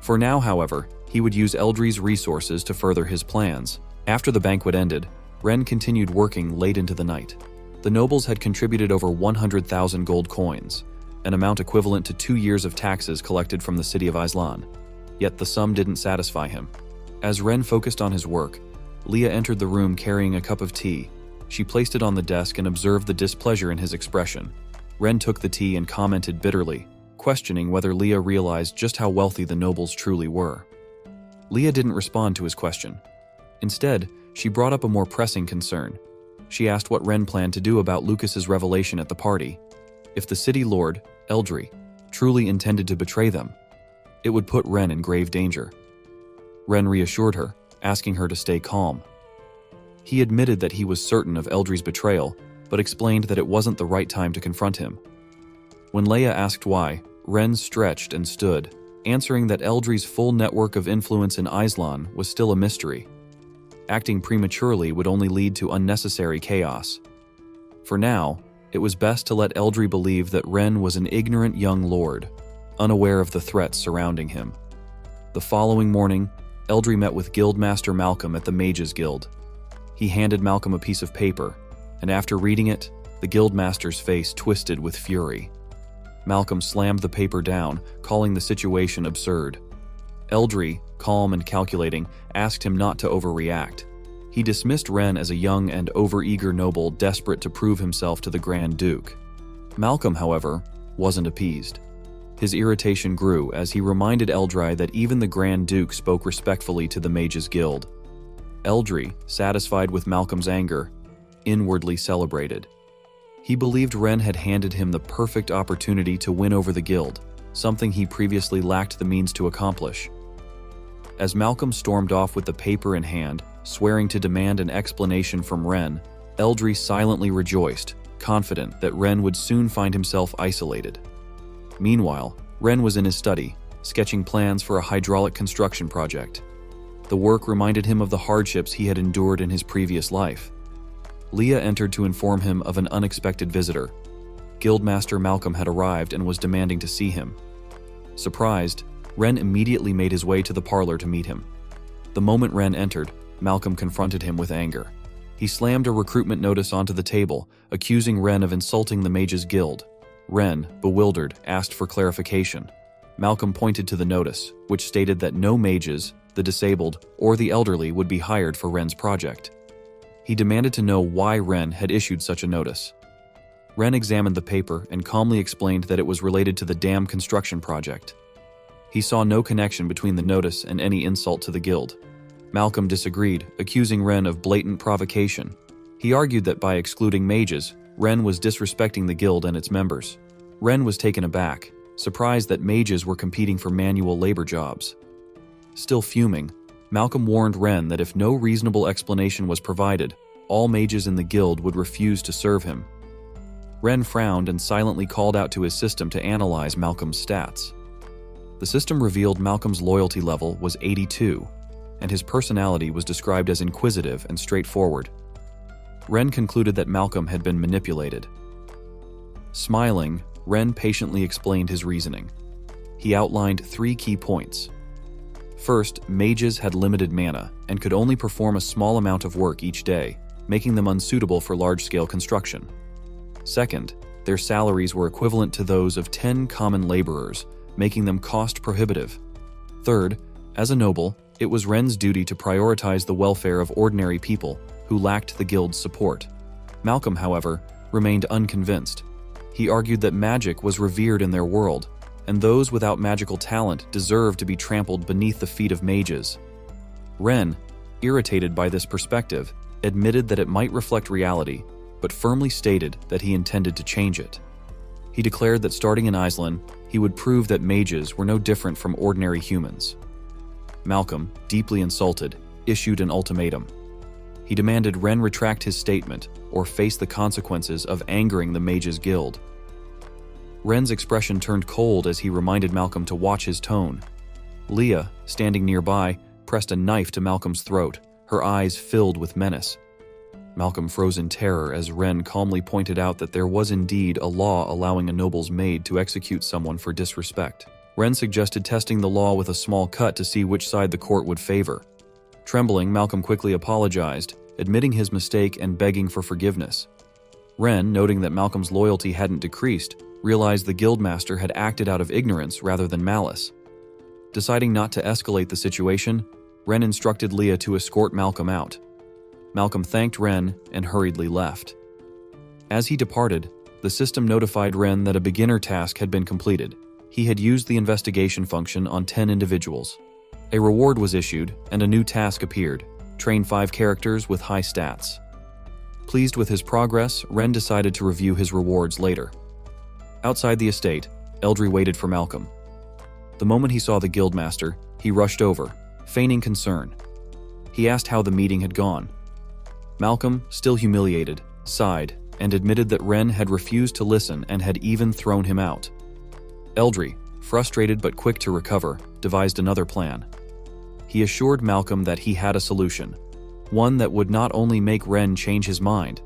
For now, however, he would use Eldry's resources to further his plans. After the banquet ended, Ren continued working late into the night. The nobles had contributed over 100,000 gold coins, an amount equivalent to 2 years of taxes collected from the city of Islan. Yet the sum didn't satisfy him. As Ren focused on his work, Leah entered the room carrying a cup of tea. She placed it on the desk and observed the displeasure in his expression. Ren took the tea and commented bitterly, questioning whether Leah realized just how wealthy the nobles truly were. Leah didn't respond to his question. Instead, she brought up a more pressing concern. She asked what Ren planned to do about Lucas's revelation at the party. If the city lord, Eldry, truly intended to betray them, it would put Ren in grave danger. Ren reassured her, asking her to stay calm. He admitted that he was certain of Eldry's betrayal, but explained that it wasn't the right time to confront him. When Leia asked why, Ren stretched and stood, answering that Eldry's full network of influence in Islan was still a mystery. Acting prematurely would only lead to unnecessary chaos. For now, it was best to let Eldry believe that Ren was an ignorant young lord, unaware of the threats surrounding him. The following morning, Eldry met with Guildmaster Malcolm at the Mages Guild. He handed Malcolm a piece of paper, and after reading it, the Guildmaster's face twisted with fury. Malcolm slammed the paper down, calling the situation absurd. Eldry, calm and calculating, asked him not to overreact. He dismissed Ren as a young and overeager noble desperate to prove himself to the Grand Duke. Malcolm, however, wasn't appeased. His irritation grew as he reminded Eldry that even the Grand Duke spoke respectfully to the Mages Guild. Eldry, satisfied with Malcolm's anger, inwardly celebrated. He believed Ren had handed him the perfect opportunity to win over the guild, something he previously lacked the means to accomplish. As Malcolm stormed off with the paper in hand, swearing to demand an explanation from Ren, Eldry silently rejoiced, confident that Ren would soon find himself isolated. Meanwhile, Ren was in his study, sketching plans for a hydraulic construction project. The work reminded him of the hardships he had endured in his previous life. Leah entered to inform him of an unexpected visitor. Guildmaster Malcolm had arrived and was demanding to see him. Surprised, Ren immediately made his way to the parlor to meet him. The moment Ren entered, Malcolm confronted him with anger. He slammed a recruitment notice onto the table, accusing Ren of insulting the Mages Guild. Ren, bewildered, asked for clarification. Malcolm pointed to the notice, which stated that no mages, the disabled, or the elderly would be hired for Ren's project. He demanded to know why Ren had issued such a notice. Ren examined the paper and calmly explained that it was related to the dam construction project. He saw no connection between the notice and any insult to the guild. Malcolm disagreed, accusing Ren of blatant provocation. He argued that by excluding mages, Ren was disrespecting the guild and its members. Ren was taken aback, surprised that mages were competing for manual labor jobs. Still fuming, Malcolm warned Ren that if no reasonable explanation was provided, all mages in the guild would refuse to serve him. Ren frowned and silently called out to his system to analyze Malcolm's stats. The system revealed Malcolm's loyalty level was 82, and his personality was described as inquisitive and straightforward. Ren concluded that Malcolm had been manipulated. Smiling, Ren patiently explained his reasoning. He outlined 3 key points. First, mages had limited mana and could only perform a small amount of work each day, making them unsuitable for large-scale construction. Second, their salaries were equivalent to those of 10 common laborers, making them cost-prohibitive. Third, as a noble, it was Ren's duty to prioritize the welfare of ordinary people who lacked the guild's support. Malcolm, however, remained unconvinced. He argued that magic was revered in their world, and those without magical talent deserved to be trampled beneath the feet of mages. Ren, irritated by this perspective, admitted that it might reflect reality, but firmly stated that he intended to change it. He declared that starting in Iceland, he would prove that mages were no different from ordinary humans. Malcolm, deeply insulted, issued an ultimatum. He demanded Ren retract his statement or face the consequences of angering the Mages Guild. Ren's expression turned cold as he reminded Malcolm to watch his tone. Leah, standing nearby, pressed a knife to Malcolm's throat, her eyes filled with menace. Malcolm froze in terror as Ren calmly pointed out that there was indeed a law allowing a noble's maid to execute someone for disrespect. Ren suggested testing the law with a small cut to see which side the court would favor. Trembling, Malcolm quickly apologized, admitting his mistake and begging for forgiveness. Ren, noting that Malcolm's loyalty hadn't decreased, realized the guildmaster had acted out of ignorance rather than malice. Deciding not to escalate the situation, Ren instructed Leah to escort Malcolm out. Malcolm thanked Ren and hurriedly left. As he departed, the system notified Ren that a beginner task had been completed. He had used the investigation function on 10 individuals. A reward was issued, and a new task appeared: train 5 characters with high stats. Pleased with his progress, Ren decided to review his rewards later. Outside the estate, Eldry waited for Malcolm. The moment he saw the guildmaster, he rushed over, feigning concern. He asked how the meeting had gone. Malcolm, still humiliated, sighed and admitted that Ren had refused to listen and had even thrown him out. Eldry, frustrated but quick to recover, devised another plan. He assured Malcolm that he had a solution, one that would not only make Ren change his mind,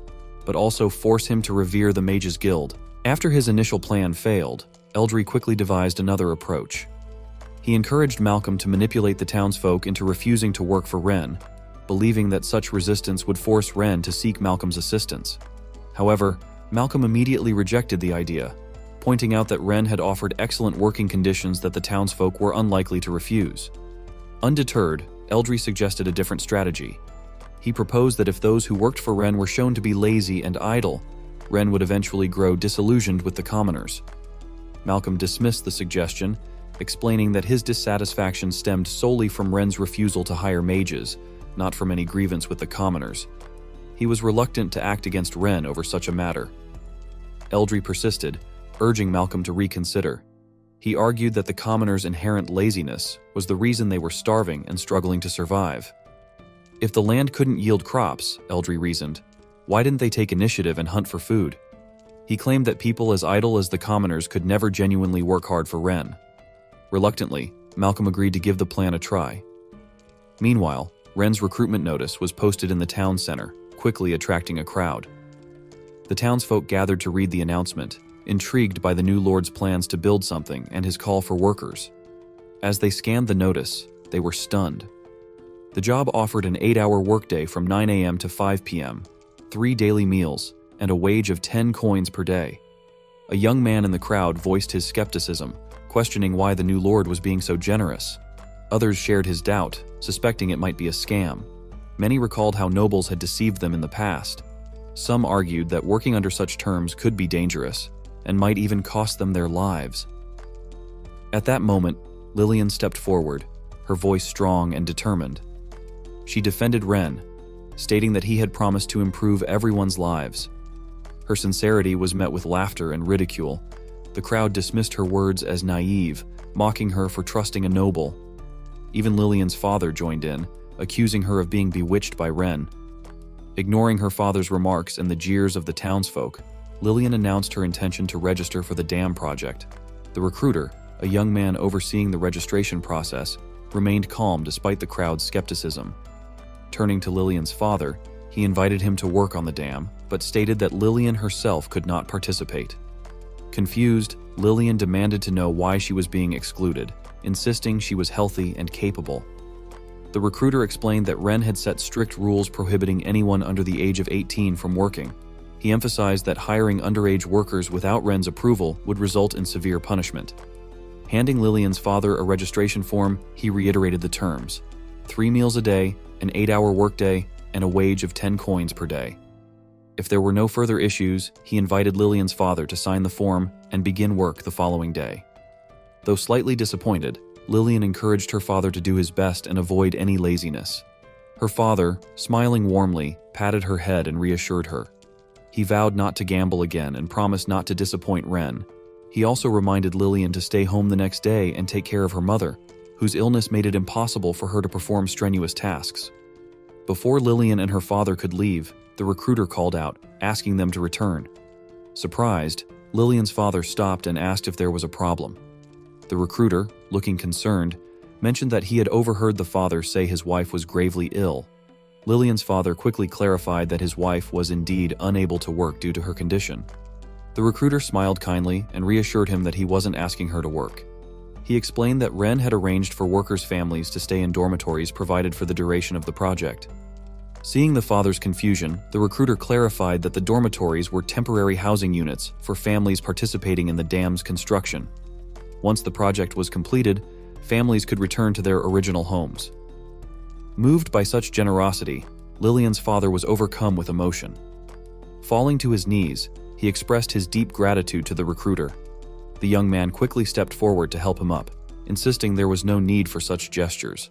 but also force him to revere the Mages Guild. After his initial plan failed, Eldry quickly devised another approach. He encouraged Malcolm to manipulate the townsfolk into refusing to work for Ren, believing that such resistance would force Ren to seek Malcolm's assistance. However, Malcolm immediately rejected the idea, pointing out that Ren had offered excellent working conditions that the townsfolk were unlikely to refuse. Undeterred, Eldry suggested a different strategy. He proposed that if those who worked for Ren were shown to be lazy and idle, Ren would eventually grow disillusioned with the commoners. Malcolm dismissed the suggestion, explaining that his dissatisfaction stemmed solely from Ren's refusal to hire mages, not from any grievance with the commoners. He was reluctant to act against Ren over such a matter. Eldry persisted, urging Malcolm to reconsider. He argued that the commoners' inherent laziness was the reason they were starving and struggling to survive. If the land couldn't yield crops, Eldry reasoned, why didn't they take initiative and hunt for food? He claimed that people as idle as the commoners could never genuinely work hard for Ren. Reluctantly, Malcolm agreed to give the plan a try. Meanwhile, Ren's recruitment notice was posted in the town center, quickly attracting a crowd. The townsfolk gathered to read the announcement, intrigued by the new lord's plans to build something and his call for workers. As they scanned the notice, they were stunned. The job offered an 8-hour workday from 9 a.m. to 5 p.m., 3 daily meals, and a wage of 10 coins per day. A young man in the crowd voiced his skepticism, questioning why the new lord was being so generous. Others shared his doubt, suspecting it might be a scam. Many recalled how nobles had deceived them in the past. Some argued that working under such terms could be dangerous, and might even cost them their lives. At that moment, Lillian stepped forward, her voice strong and determined. She defended Ren, stating that he had promised to improve everyone's lives. Her sincerity was met with laughter and ridicule. The crowd dismissed her words as naive, mocking her for trusting a noble. Even Lillian's father joined in, accusing her of being bewitched by Ren. Ignoring her father's remarks and the jeers of the townsfolk, Lillian announced her intention to register for the dam project. The recruiter, a young man overseeing the registration process, remained calm despite the crowd's skepticism. Turning to Lillian's father, he invited him to work on the dam, but stated that Lillian herself could not participate. Confused, Lillian demanded to know why she was being excluded, insisting she was healthy and capable. The recruiter explained that Ren had set strict rules prohibiting anyone under the age of 18 from working. He emphasized that hiring underage workers without Ren's approval would result in severe punishment. Handing Lillian's father a registration form, he reiterated the terms: 3 meals a day, an 8-hour workday, and a wage of 10 coins per day. If there were no further issues, he invited Lillian's father to sign the form and begin work the following day. Though slightly disappointed, Lillian encouraged her father to do his best and avoid any laziness. Her father, smiling warmly, patted her head and reassured her. He vowed not to gamble again and promised not to disappoint Ren. He also reminded Lillian to stay home the next day and take care of her mother, whose illness made it impossible for her to perform strenuous tasks. Before Lillian and her father could leave, the recruiter called out, asking them to return. Surprised, Lillian's father stopped and asked if there was a problem. The recruiter, looking concerned, mentioned that he had overheard the father say his wife was gravely ill. Lillian's father quickly clarified that his wife was indeed unable to work due to her condition. The recruiter smiled kindly and reassured him that he wasn't asking her to work. He explained that Ren had arranged for workers' families to stay in dormitories provided for the duration of the project. Seeing the father's confusion, the recruiter clarified that the dormitories were temporary housing units for families participating in the dam's construction. Once the project was completed, families could return to their original homes. Moved by such generosity, Lillian's father was overcome with emotion. Falling to his knees, he expressed his deep gratitude to the recruiter. The young man quickly stepped forward to help him up, insisting there was no need for such gestures.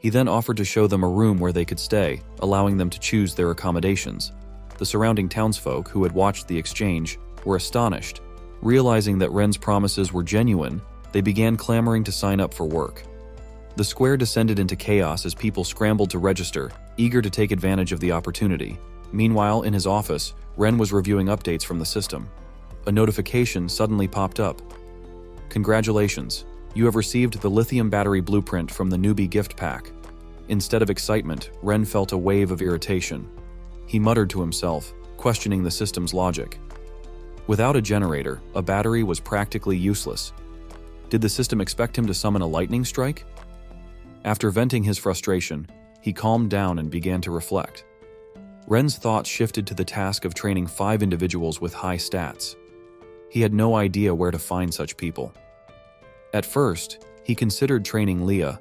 He then offered to show them a room where they could stay, allowing them to choose their accommodations. The surrounding townsfolk, who had watched the exchange, were astonished. Realizing that Ren's promises were genuine, they began clamoring to sign up for work. The square descended into chaos as people scrambled to register, eager to take advantage of the opportunity. Meanwhile, in his office, Ren was reviewing updates from the system. A notification suddenly popped up. "Congratulations, you have received the lithium battery blueprint from the newbie gift pack." Instead of excitement, Ren felt a wave of irritation. He muttered to himself, questioning the system's logic. Without a generator, a battery was practically useless. Did the system expect him to summon a lightning strike? After venting his frustration, he calmed down and began to reflect. Ren's thoughts shifted to the task of training 5 individuals with high stats. He had no idea where to find such people. At first, he considered training Leah,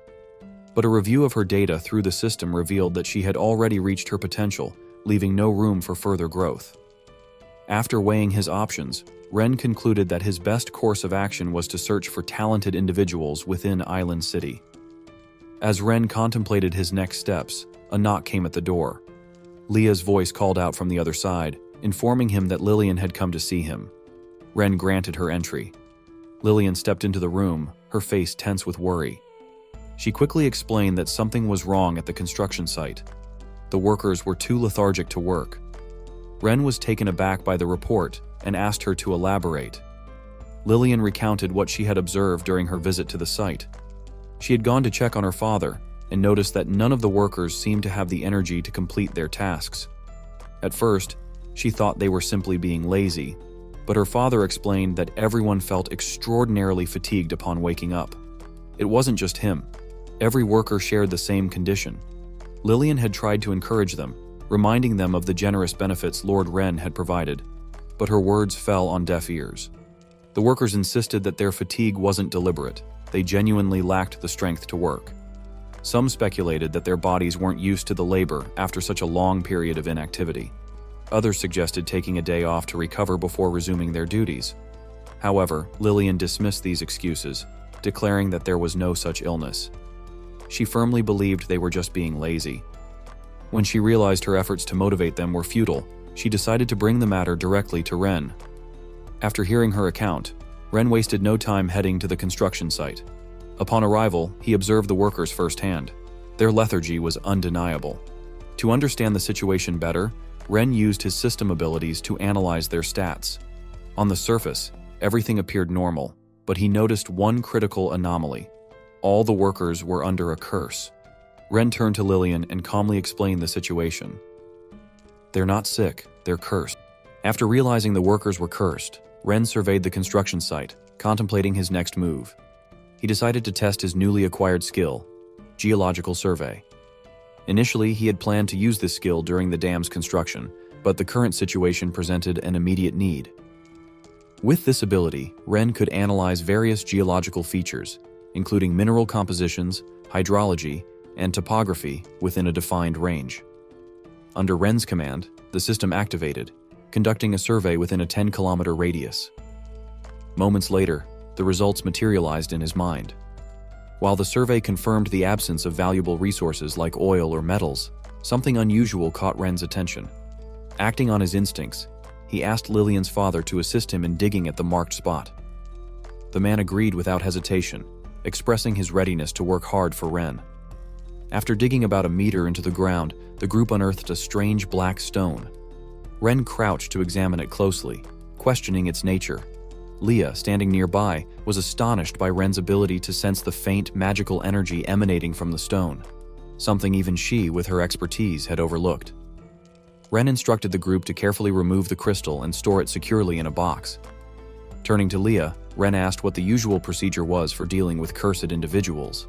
but a review of her data through the system revealed that she had already reached her potential, leaving no room for further growth. After weighing his options, Ren concluded that his best course of action was to search for talented individuals within Island City. As Ren contemplated his next steps, a knock came at the door. Leah's voice called out from the other side, informing him that Lillian had come to see him. Ren granted her entry. Lillian stepped into the room, her face tense with worry. She quickly explained that something was wrong at the construction site. The workers were too lethargic to work. Ren was taken aback by the report and asked her to elaborate. Lillian recounted what she had observed during her visit to the site. She had gone to check on her father and noticed that none of the workers seemed to have the energy to complete their tasks. At first, she thought they were simply being lazy, but her father explained that everyone felt extraordinarily fatigued upon waking up. It wasn't just him. Every worker shared the same condition. Lillian had tried to encourage them, reminding them of the generous benefits Lord Ren had provided, but her words fell on deaf ears. The workers insisted that their fatigue wasn't deliberate. They genuinely lacked the strength to work. Some speculated that their bodies weren't used to the labor after such a long period of inactivity. Others suggested taking a day off to recover before resuming their duties. However, Lillian dismissed these excuses, declaring that there was no such illness. She firmly believed they were just being lazy. When she realized her efforts to motivate them were futile, she decided to bring the matter directly to Ren. After hearing her account, Ren wasted no time heading to the construction site. Upon arrival, he observed the workers firsthand. Their lethargy was undeniable. To understand the situation better, Ren used his system abilities to analyze their stats. On the surface, everything appeared normal, but he noticed one critical anomaly. All the workers were under a curse. Ren turned to Lillian and calmly explained the situation. "They're not sick, they're cursed." After realizing the workers were cursed, Ren surveyed the construction site, contemplating his next move. He decided to test his newly acquired skill, geological survey. Initially, he had planned to use this skill during the dam's construction, but the current situation presented an immediate need. With this ability, Ren could analyze various geological features, including mineral compositions, hydrology, and topography within a defined range. Under Ren's command, the system activated, conducting a survey within a 10-kilometer radius. Moments later, the results materialized in his mind. While the survey confirmed the absence of valuable resources like oil or metals, something unusual caught Ren's attention. Acting on his instincts, he asked Lillian's father to assist him in digging at the marked spot. The man agreed without hesitation, expressing his readiness to work hard for Ren. After digging about a meter into the ground, the group unearthed a strange black stone. Ren crouched to examine it closely, questioning its nature. Leah, standing nearby, was astonished by Ren's ability to sense the faint, magical energy emanating from the stone, something even she, with her expertise, had overlooked. Ren instructed the group to carefully remove the crystal and store it securely in a box. Turning to Leah, Ren asked what the usual procedure was for dealing with cursed individuals.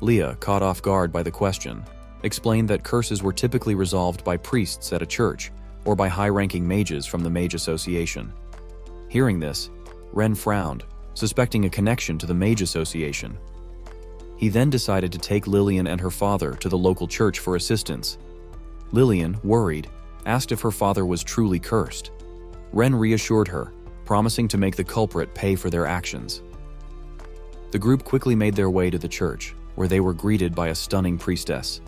Leah, caught off guard by the question, explained that curses were typically resolved by priests at a church or by high-ranking mages from the Mage Association. Hearing this, Ren frowned, suspecting a connection to the Mage Association. He then decided to take Lillian and her father to the local church for assistance. Lillian, worried, asked if her father was truly cursed. Ren reassured her, promising to make the culprit pay for their actions. The group quickly made their way to the church, where they were greeted by a stunning priestess.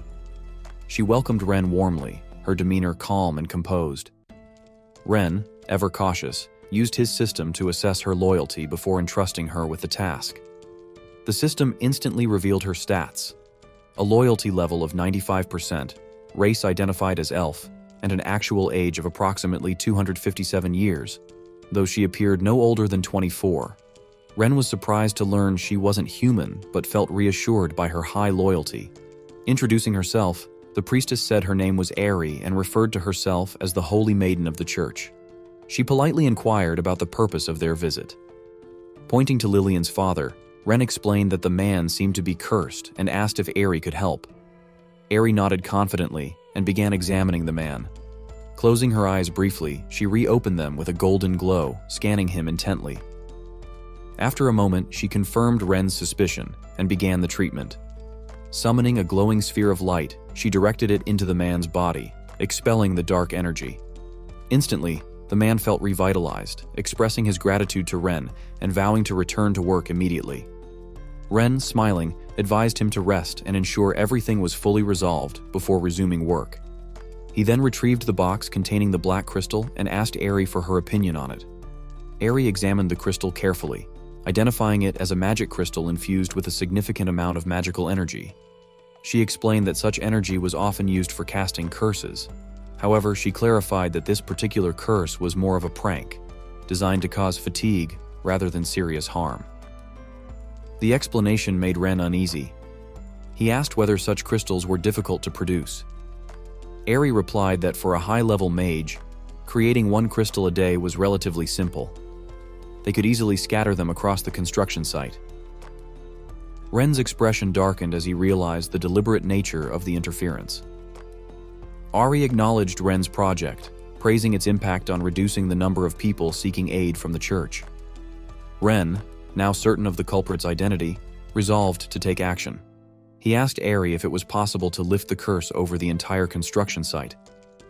She welcomed Ren warmly, her demeanor calm and composed. Ren, ever cautious, used his system to assess her loyalty before entrusting her with the task. The system instantly revealed her stats: a loyalty level of 95%, race identified as elf, and an actual age of approximately 257 years, though she appeared no older than 24. Ren was surprised to learn she wasn't human, but felt reassured by her high loyalty. Introducing herself, the priestess said her name was Ari and referred to herself as the Holy Maiden of the Church. She politely inquired about the purpose of their visit. Pointing to Lillian's father, Ren explained that the man seemed to be cursed and asked if Ari could help. Ari nodded confidently and began examining the man. Closing her eyes briefly, she reopened them with a golden glow, scanning him intently. After a moment, she confirmed Ren's suspicion and began the treatment. Summoning a glowing sphere of light, she directed it into the man's body, expelling the dark energy. Instantly, the man felt revitalized, expressing his gratitude to Ren and vowing to return to work immediately. Ren, smiling, advised him to rest and ensure everything was fully resolved before resuming work. He then retrieved the box containing the black crystal and asked Ari for her opinion on it. Ari examined the crystal carefully, identifying it as a magic crystal infused with a significant amount of magical energy. She explained that such energy was often used for casting curses. However, she clarified that this particular curse was more of a prank, designed to cause fatigue rather than serious harm. The explanation made Ren uneasy. He asked whether such crystals were difficult to produce. Ari replied that for a high-level mage, creating one crystal a day was relatively simple. They could easily scatter them across the construction site. Ren's expression darkened as he realized the deliberate nature of the interference. Ari acknowledged Ren's project, praising its impact on reducing the number of people seeking aid from the church. Ren, now certain of the culprit's identity, resolved to take action. He asked Ari if it was possible to lift the curse over the entire construction site.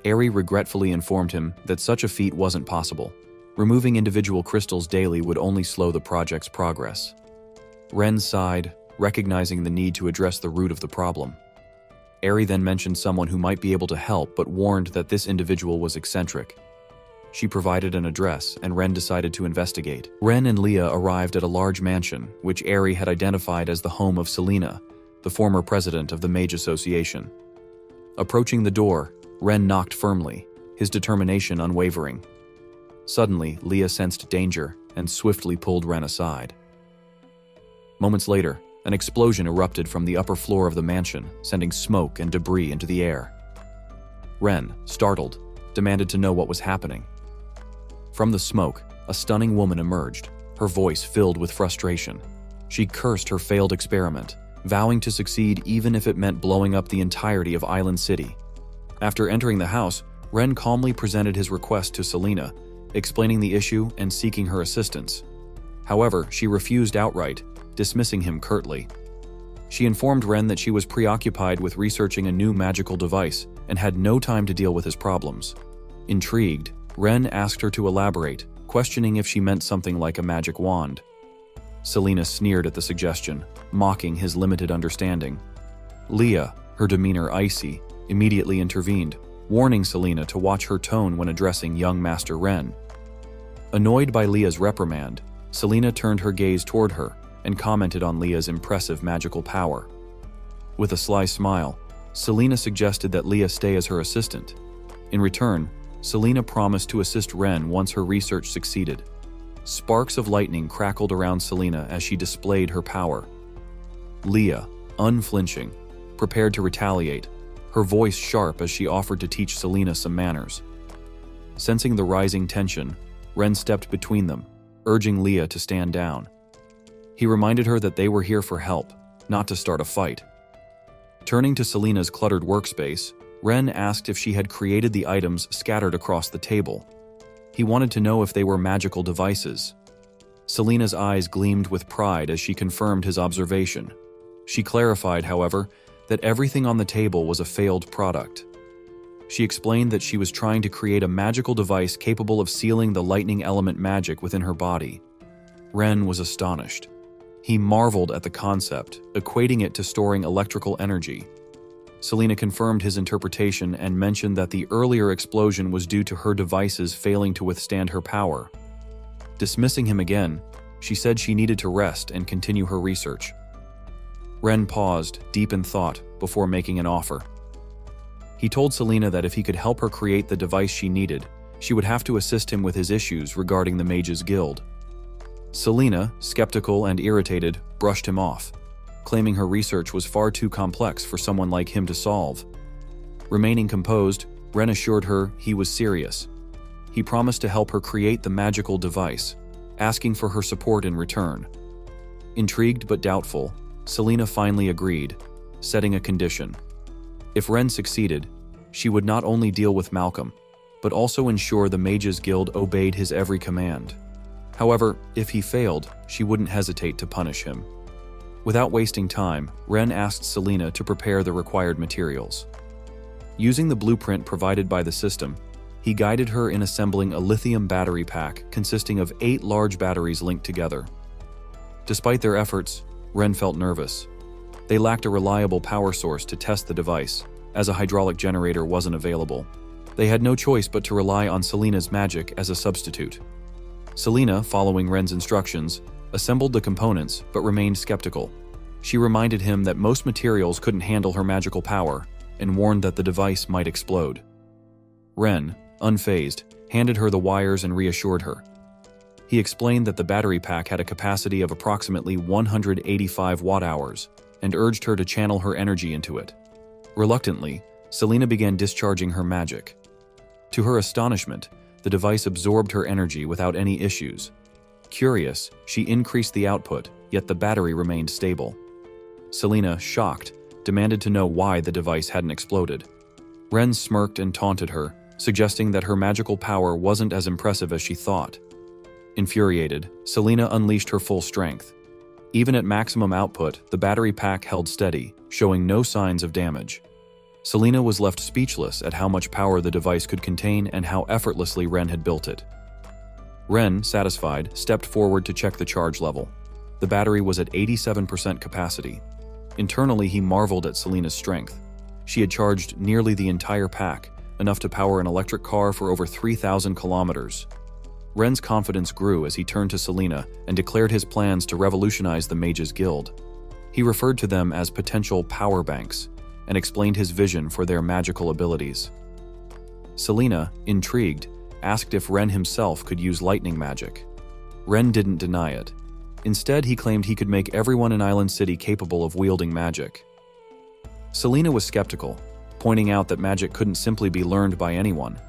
Ari regretfully informed him that such a feat wasn't possible. Removing individual crystals daily would only slow the project's progress. Ren sighed, recognizing the need to address the root of the problem. Eri then mentioned someone who might be able to help but warned that this individual was eccentric. She provided an address, and Ren decided to investigate. Ren and Leah arrived at a large mansion, which Eri had identified as the home of Selena, the former president of the Mage Association. Approaching the door, Ren knocked firmly, his determination unwavering. Suddenly, Leah sensed danger and swiftly pulled Ren aside. Moments later, an explosion erupted from the upper floor of the mansion, sending smoke and debris into the air. Ren, startled, demanded to know what was happening. From the smoke, a stunning woman emerged, her voice filled with frustration. She cursed her failed experiment, vowing to succeed even if it meant blowing up the entirety of Island City. After entering the house, Ren calmly presented his request to Selena, explaining the issue and seeking her assistance. However, she refused outright, dismissing him curtly. She informed Ren that she was preoccupied with researching a new magical device and had no time to deal with his problems. Intrigued, Ren asked her to elaborate, questioning if she meant something like a magic wand. Selena sneered at the suggestion, mocking his limited understanding. Leah, her demeanor icy, immediately intervened, warning Selena to watch her tone when addressing young Master Ren. Annoyed by Leah's reprimand, Selena turned her gaze toward her and commented on Leah's impressive magical power. With a sly smile, Selena suggested that Leah stay as her assistant. In return, Selena promised to assist Ren once her research succeeded. Sparks of lightning crackled around Selena as she displayed her power. Leah, unflinching, prepared to retaliate, her voice sharp as she offered to teach Selena some manners. Sensing the rising tension, Ren stepped between them, urging Leah to stand down. He reminded her that they were here for help, not to start a fight. Turning to Selena's cluttered workspace, Ren asked if she had created the items scattered across the table. He wanted to know if they were magical devices. Selena's eyes gleamed with pride as she confirmed his observation. She clarified, however, that everything on the table was a failed product. She explained that she was trying to create a magical device capable of sealing the lightning element magic within her body. Ren was astonished. He marveled at the concept, equating it to storing electrical energy. Selena confirmed his interpretation and mentioned that the earlier explosion was due to her devices failing to withstand her power. Dismissing him again, she said she needed to rest and continue her research. Ren paused, deep in thought, before making an offer. He told Selena that if he could help her create the device she needed, she would have to assist him with his issues regarding the Mages Guild. Selena, skeptical and irritated, brushed him off, claiming her research was far too complex for someone like him to solve. Remaining composed, Ren assured her he was serious. He promised to help her create the magical device, asking for her support in return. Intrigued but doubtful, Selena finally agreed, setting a condition. If Ren succeeded, she would not only deal with Malcolm, but also ensure the Mages Guild obeyed his every command. However, if he failed, she wouldn't hesitate to punish him. Without wasting time, Ren asked Selena to prepare the required materials. Using the blueprint provided by the system, he guided her in assembling a lithium battery pack consisting of 8 large batteries linked together. Despite their efforts, Ren felt nervous. They lacked a reliable power source to test the device, as a hydraulic generator wasn't available. They had no choice but to rely on Selena's magic as a substitute. Selena, following Ren's instructions, assembled the components but remained skeptical. She reminded him that most materials couldn't handle her magical power and warned that the device might explode. Ren, unfazed, handed her the wires and reassured her. He explained that the battery pack had a capacity of approximately 185 watt-hours and urged her to channel her energy into it. Reluctantly, Selena began discharging her magic. To her astonishment, the device absorbed her energy without any issues. Curious, she increased the output, yet the battery remained stable. Selena, shocked, demanded to know why the device hadn't exploded. Ren smirked and taunted her, suggesting that her magical power wasn't as impressive as she thought. Infuriated, Selena unleashed her full strength. Even at maximum output, the battery pack held steady, showing no signs of damage. Selena was left speechless at how much power the device could contain and how effortlessly Ren had built it. Ren, satisfied, stepped forward to check the charge level. The battery was at 87% capacity. Internally, he marveled at Selina's strength. She had charged nearly the entire pack, enough to power an electric car for over 3,000 kilometers. Ren's confidence grew as he turned to Selina and declared his plans to revolutionize the Mages Guild. He referred to them as potential power banks and explained his vision for their magical abilities. Selina, intrigued, asked if Ren himself could use lightning magic. Ren didn't deny it. Instead, he claimed he could make everyone in Island City capable of wielding magic. Selina was skeptical, pointing out that magic couldn't simply be learned by anyone.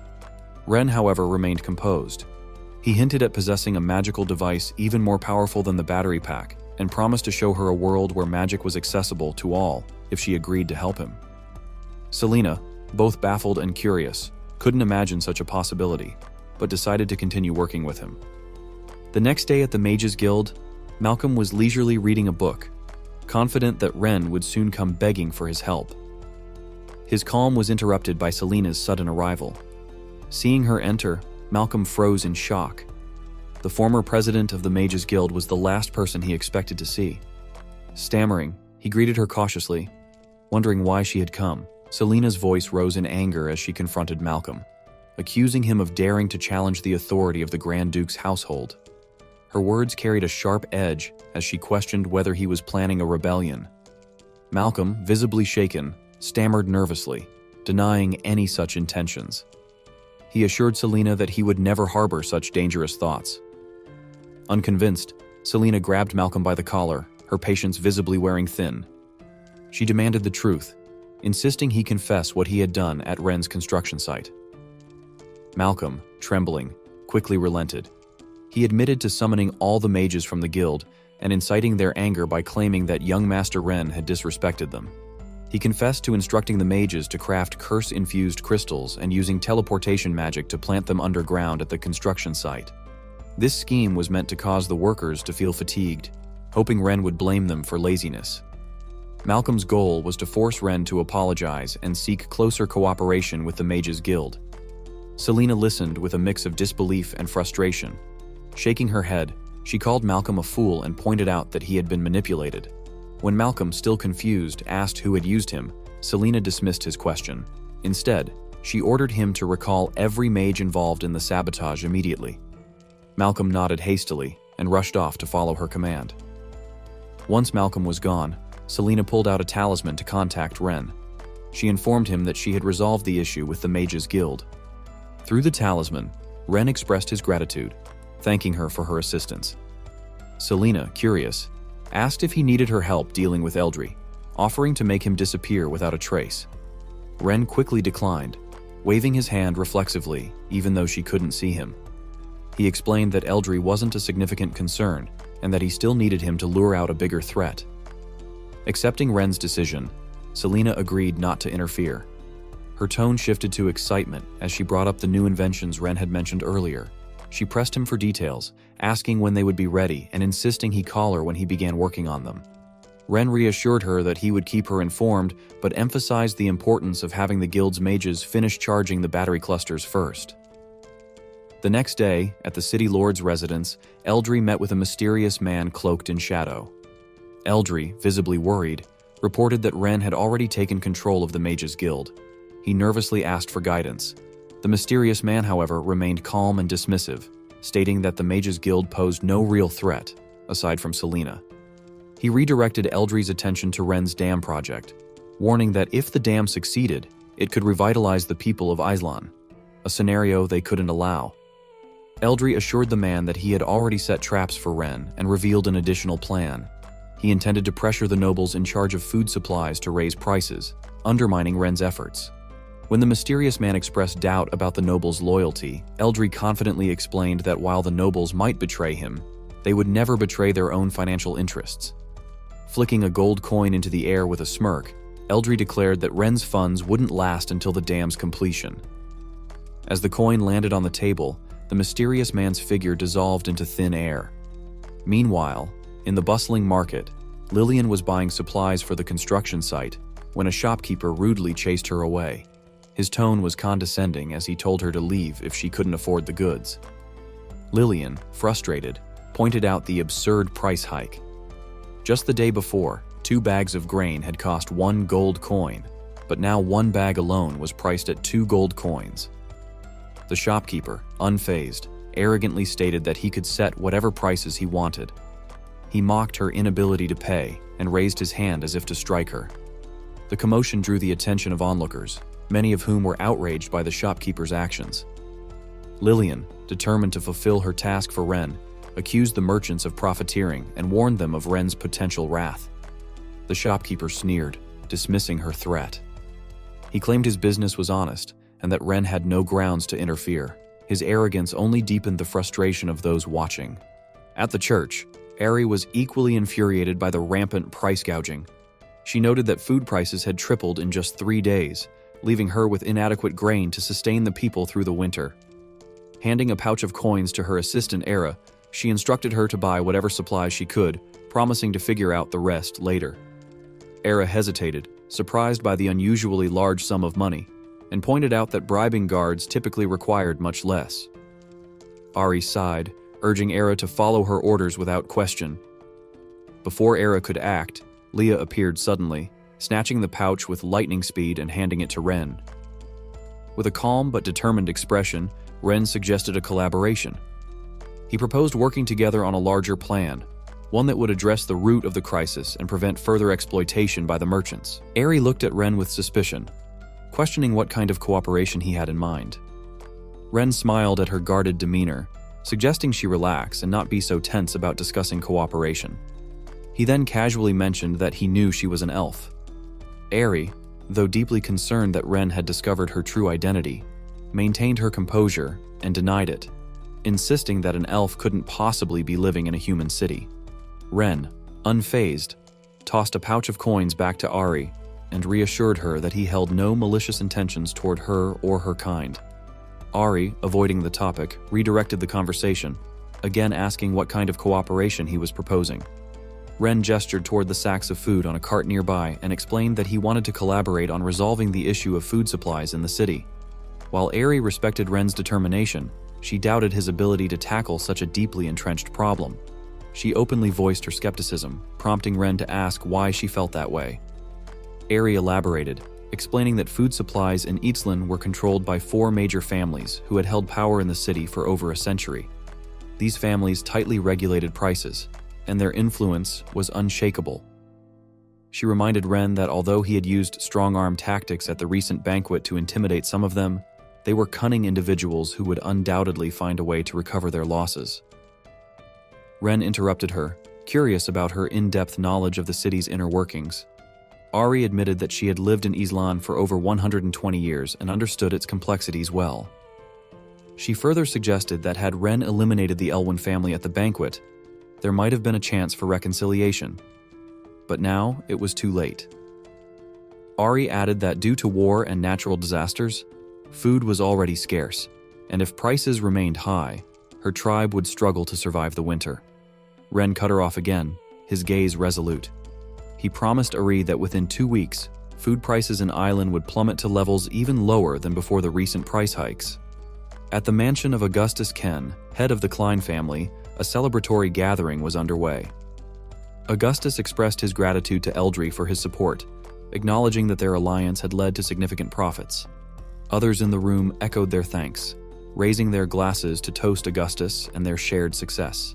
Ren, however, remained composed. He hinted at possessing a magical device even more powerful than the battery pack and promised to show her a world where magic was accessible to all if she agreed to help him. Selina, both baffled and curious, couldn't imagine such a possibility, but decided to continue working with him. The next day at the Mages Guild, Malcolm was leisurely reading a book, confident that Ren would soon come begging for his help. His calm was interrupted by Selina's sudden arrival. Seeing her enter, Malcolm froze in shock. The former president of the Mages Guild was the last person he expected to see. Stammering, he greeted her cautiously, wondering why she had come. Selina's voice rose in anger as she confronted Malcolm, accusing him of daring to challenge the authority of the Grand Duke's household. Her words carried a sharp edge as she questioned whether he was planning a rebellion. Malcolm, visibly shaken, stammered nervously, denying any such intentions. He assured Selina that he would never harbor such dangerous thoughts. Unconvinced, Selina grabbed Malcolm by the collar, her patience visibly wearing thin. She demanded the truth, insisting he confess what he had done at Ren's construction site. Malcolm, trembling, quickly relented. He admitted to summoning all the mages from the guild and inciting their anger by claiming that young Master Ren had disrespected them. He confessed to instructing the mages to craft curse-infused crystals and using teleportation magic to plant them underground at the construction site. This scheme was meant to cause the workers to feel fatigued, hoping Ren would blame them for laziness. Malcolm's goal was to force Ren to apologize and seek closer cooperation with the Mages Guild. Selina listened with a mix of disbelief and frustration. Shaking her head, she called Malcolm a fool and pointed out that he had been manipulated. When Malcolm, still confused, asked who had used him, Selina dismissed his question. Instead, she ordered him to recall every mage involved in the sabotage immediately. Malcolm nodded hastily and rushed off to follow her command. Once Malcolm was gone, Selina pulled out a talisman to contact Ren. She informed him that she had resolved the issue with the Mages Guild. Through the talisman, Ren expressed his gratitude, thanking her for her assistance. Selina, curious, asked if he needed her help dealing with Eldry, offering to make him disappear without a trace. Ren quickly declined, waving his hand reflexively, even though she couldn't see him. He explained that Eldry wasn't a significant concern and that he still needed him to lure out a bigger threat. Accepting Ren's decision, Selina agreed not to interfere. Her tone shifted to excitement as she brought up the new inventions Ren had mentioned earlier. She pressed him for details, asking when they would be ready and insisting he call her when he began working on them. Ren reassured her that he would keep her informed, but emphasized the importance of having the guild's mages finish charging the battery clusters first. The next day, at the city lord's residence, Eldry met with a mysterious man cloaked in shadow. Eldry, visibly worried, reported that Ren had already taken control of the Mages Guild. He nervously asked for guidance. The mysterious man, however, remained calm and dismissive, stating that the Mages Guild posed no real threat, aside from Selina. He redirected Eldry's attention to Ren's dam project, warning that if the dam succeeded, it could revitalize the people of Islan, a scenario they couldn't allow. Eldry assured the man that he had already set traps for Ren and revealed an additional plan. He intended to pressure the nobles in charge of food supplies to raise prices, undermining Ren's efforts. When the mysterious man expressed doubt about the nobles' loyalty, Eldry confidently explained that while the nobles might betray him, they would never betray their own financial interests. Flicking a gold coin into the air with a smirk, Eldry declared that Ren's funds wouldn't last until the dam's completion. As the coin landed on the table, the mysterious man's figure dissolved into thin air. Meanwhile, in the bustling market, Lillian was buying supplies for the construction site when a shopkeeper rudely chased her away. His tone was condescending as he told her to leave if she couldn't afford the goods. Lillian, frustrated, pointed out the absurd price hike, Just the day before, 2 bags of grain had cost 1 gold coin, but now 1 bag alone was priced at 2 gold coins. The shopkeeper, unfazed, arrogantly stated that he could set whatever prices he wanted. He mocked her inability to pay and raised his hand as if to strike her. The commotion drew the attention of onlookers, many of whom were outraged by the shopkeeper's actions. Lillian, determined to fulfill her task for Ren, accused the merchants of profiteering and warned them of Ren's potential wrath. The shopkeeper sneered, dismissing her threat. He claimed his business was honest and that Ren had no grounds to interfere. His arrogance only deepened the frustration of those watching. At the church, Ari was equally infuriated by the rampant price gouging. She noted that food prices had tripled in just 3 days, leaving her with inadequate grain to sustain the people through the winter. Handing a pouch of coins to her assistant Era, she instructed her to buy whatever supplies she could, promising to figure out the rest later. Era hesitated, surprised by the unusually large sum of money, and pointed out that bribing guards typically required much less. Ari sighed, urging Era to follow her orders without question. Before Era could act, Leah appeared suddenly, snatching the pouch with lightning speed and handing it to Ren. With a calm but determined expression, Ren suggested a collaboration. He proposed working together on a larger plan, one that would address the root of the crisis and prevent further exploitation by the merchants. Ari looked at Ren with suspicion, questioning what kind of cooperation he had in mind. Ren smiled at her guarded demeanor, suggesting she relax and not be so tense about discussing cooperation. He then casually mentioned that he knew she was an elf. Ari, though deeply concerned that Ren had discovered her true identity, maintained her composure and denied it, insisting that an elf couldn't possibly be living in a human city. Ren, unfazed, tossed a pouch of coins back to Ari and reassured her that he held no malicious intentions toward her or her kind. Ari, avoiding the topic, redirected the conversation, again asking what kind of cooperation he was proposing. Ren gestured toward the sacks of food on a cart nearby and explained that he wanted to collaborate on resolving the issue of food supplies in the city. While Ari respected Ren's determination, she doubted his ability to tackle such a deeply entrenched problem. She openly voiced her skepticism, prompting Ren to ask why she felt that way. Ari elaborated, explaining that food supplies in Eastland were controlled by 4 major families who had held power in the city for over a century. These families tightly regulated prices, and their influence was unshakable. She reminded Ren that although he had used strong-arm tactics at the recent banquet to intimidate some of them, they were cunning individuals who would undoubtedly find a way to recover their losses. Ren interrupted her, curious about her in-depth knowledge of the city's inner workings. Ari admitted that she had lived in Eastland for over 120 years and understood its complexities well. She further suggested that had Ren eliminated the Elwyn family at the banquet, there might have been a chance for reconciliation. But now it was too late. Ari added that due to war and natural disasters, food was already scarce, and if prices remained high, her tribe would struggle to survive the winter. Ren cut her off again, his gaze resolute. He promised Ari that within 2 weeks, food prices in Island would plummet to levels even lower than before the recent price hikes. At the mansion of Augustus Ken, head of the Klein family, a celebratory gathering was underway. Augustus expressed his gratitude to Eldry for his support, acknowledging that their alliance had led to significant profits. Others in the room echoed their thanks, raising their glasses to toast Augustus and their shared success.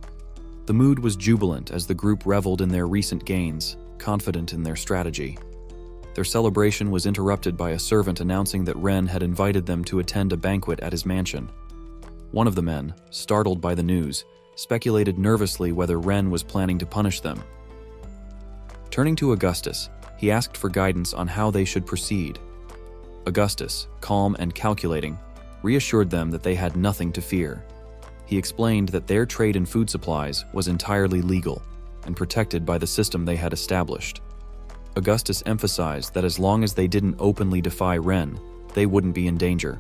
The mood was jubilant as the group reveled in their recent gains, confident in their strategy. Their celebration was interrupted by a servant announcing that Ren had invited them to attend a banquet at his mansion. One of the men, startled by the news, speculated nervously whether Ren was planning to punish them. Turning to Augustus, he asked for guidance on how they should proceed. Augustus, calm and calculating, reassured them that they had nothing to fear. He explained that their trade in food supplies was entirely legal and protected by the system they had established. Augustus emphasized that as long as they didn't openly defy Ren, they wouldn't be in danger.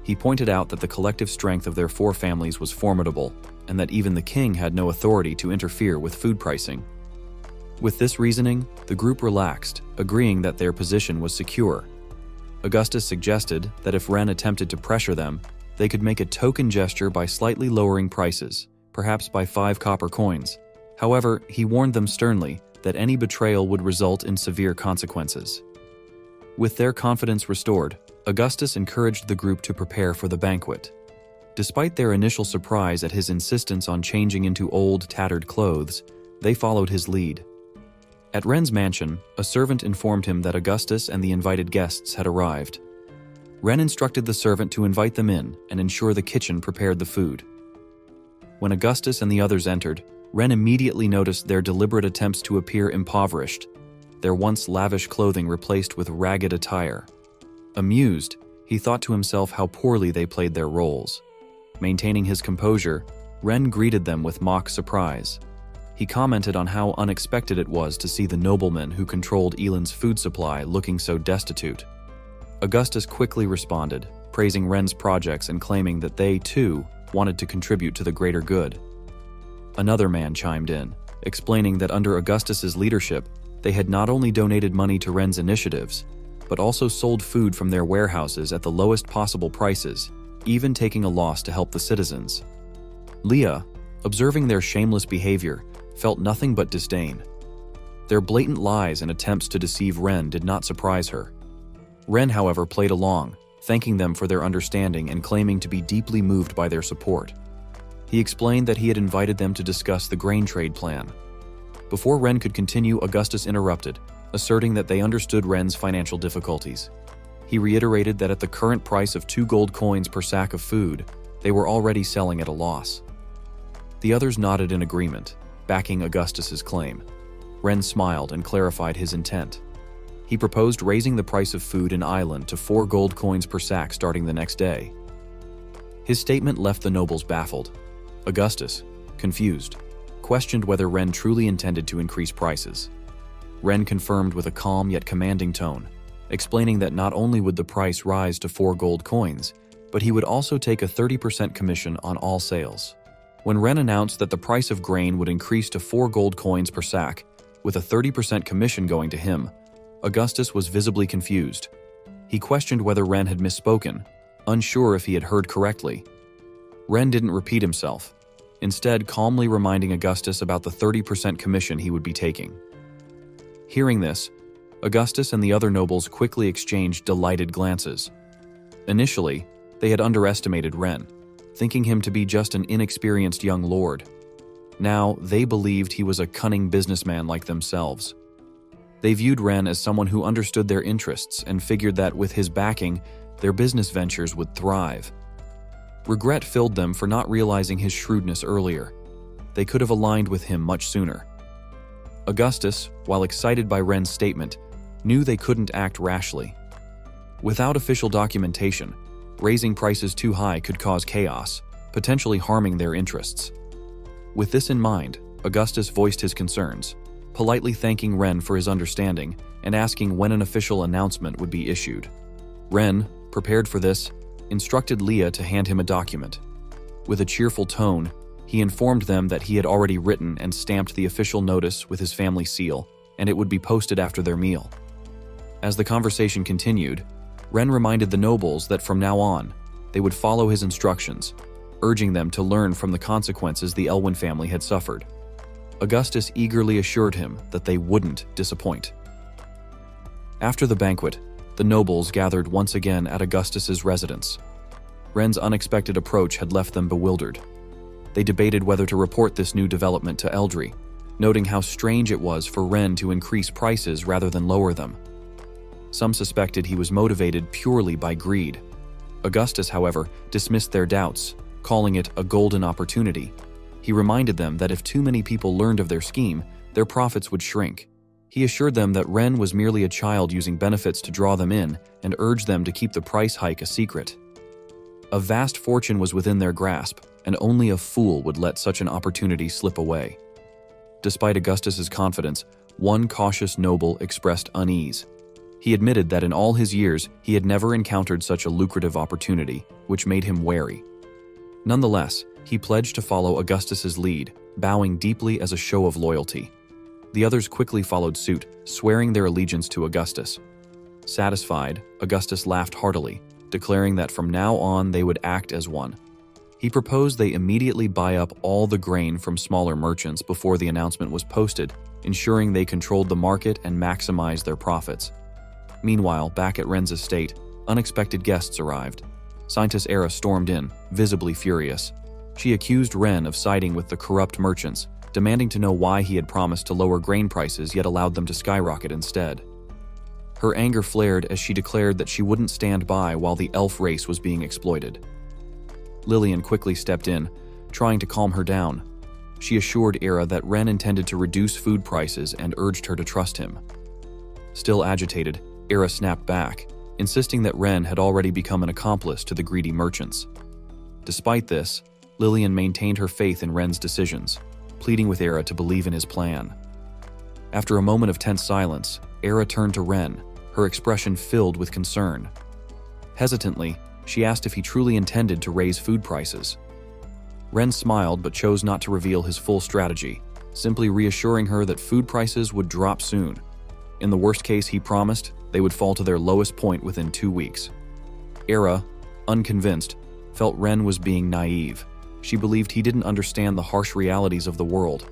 He pointed out that the collective strength of their 4 families was formidable, and that even the king had no authority to interfere with food pricing. With this reasoning, the group relaxed, agreeing that their position was secure. Augustus suggested that if Ren attempted to pressure them, they could make a token gesture by slightly lowering prices, perhaps by 5 copper coins, However, he warned them sternly that any betrayal would result in severe consequences. With their confidence restored, Augustus encouraged the group to prepare for the banquet. Despite their initial surprise at his insistence on changing into old, tattered clothes, they followed his lead. At Ren's mansion, a servant informed him that Augustus and the invited guests had arrived. Ren instructed the servant to invite them in and ensure the kitchen prepared the food. When Augustus and the others entered, Ren immediately noticed their deliberate attempts to appear impoverished, their once lavish clothing replaced with ragged attire. Amused, he thought to himself how poorly they played their roles. Maintaining his composure, Ren greeted them with mock surprise. He commented on how unexpected it was to see the nobleman who controlled Elan's food supply looking so destitute. Augustus quickly responded, praising Ren's projects and claiming that they, too, wanted to contribute to the greater good. Another man chimed in, explaining that under Augustus's leadership, they had not only donated money to Ren's initiatives, but also sold food from their warehouses at the lowest possible prices, even taking a loss to help the citizens. Leah, observing their shameless behavior, felt nothing but disdain. Their blatant lies and attempts to deceive Ren did not surprise her. Ren, however, played along, thanking them for their understanding and claiming to be deeply moved by their support. He explained that he had invited them to discuss the grain trade plan. Before Ren could continue, Augustus interrupted, asserting that they understood Ren's financial difficulties. He reiterated that at the current price of 2 gold coins per sack of food, they were already selling at a loss. The others nodded in agreement, backing Augustus's claim. Ren smiled and clarified his intent. He proposed raising the price of food in Island to 4 gold coins per sack starting the next day. His statement left the nobles baffled. Augustus, confused, questioned whether Ren truly intended to increase prices. Ren confirmed with a calm yet commanding tone, explaining that not only would the price rise to 4 gold coins, but he would also take a 30% commission on all sales. When Ren announced that the price of grain would increase to 4 gold coins per sack, with a 30% commission going to him, Augustus was visibly confused. He questioned whether Ren had misspoken, unsure if he had heard correctly. Ren didn't repeat himself, instead calmly reminding Augustus about the 30% commission he would be taking. Hearing this, Augustus and the other nobles quickly exchanged delighted glances. Initially, they had underestimated Ren, thinking him to be just an inexperienced young lord. Now, they believed he was a cunning businessman like themselves. They viewed Ren as someone who understood their interests and figured that with his backing, their business ventures would thrive. Regret filled them for not realizing his shrewdness earlier. They could have aligned with him much sooner. Augustus, while excited by Ren's statement, knew they couldn't act rashly. Without official documentation, raising prices too high could cause chaos, potentially harming their interests. With this in mind, Augustus voiced his concerns, politely thanking Ren for his understanding and asking when an official announcement would be issued. Ren, prepared for this, instructed Leah to hand him a document. With a cheerful tone, he informed them that he had already written and stamped the official notice with his family seal, and it would be posted after their meal. As the conversation continued, Ren reminded the nobles that from now on, they would follow his instructions, urging them to learn from the consequences the Elwyn family had suffered. Augustus eagerly assured him that they wouldn't disappoint. After the banquet, the nobles gathered once again at Augustus's residence. Ren's unexpected approach had left them bewildered. They debated whether to report this new development to Eldry, noting how strange it was for Ren to increase prices rather than lower them. Some suspected he was motivated purely by greed. Augustus, however, dismissed their doubts, calling it a golden opportunity. He reminded them that if too many people learned of their scheme, their profits would shrink. He assured them that Ren was merely a child using benefits to draw them in and urged them to keep the price hike a secret. A vast fortune was within their grasp, and only a fool would let such an opportunity slip away. Despite Augustus's confidence, one cautious noble expressed unease. He admitted that in all his years, he had never encountered such a lucrative opportunity, which made him wary. Nonetheless, he pledged to follow Augustus's lead, bowing deeply as a show of loyalty. The others quickly followed suit, swearing their allegiance to Augustus. Satisfied, Augustus laughed heartily, declaring that from now on they would act as one. He proposed they immediately buy up all the grain from smaller merchants before the announcement was posted, ensuring they controlled the market and maximized their profits. Meanwhile, back at Ren's estate, unexpected guests arrived. Scientist Era stormed in, visibly furious. She accused Ren of siding with the corrupt merchants, demanding to know why he had promised to lower grain prices yet allowed them to skyrocket instead. Her anger flared as she declared that she wouldn't stand by while the elf race was being exploited. Lillian quickly stepped in, trying to calm her down. She assured Era that Ren intended to reduce food prices and urged her to trust him. Still agitated, Era snapped back, insisting that Ren had already become an accomplice to the greedy merchants. Despite this, Lillian maintained her faith in Ren's decisions, pleading with Era to believe in his plan. After a moment of tense silence, Era turned to Ren, her expression filled with concern. Hesitantly, she asked if he truly intended to raise food prices. Ren smiled but chose not to reveal his full strategy, simply reassuring her that food prices would drop soon. In the worst case, he promised, they would fall to their lowest point within 2 weeks. Era, unconvinced, felt Ren was being naive. She believed he didn't understand the harsh realities of the world.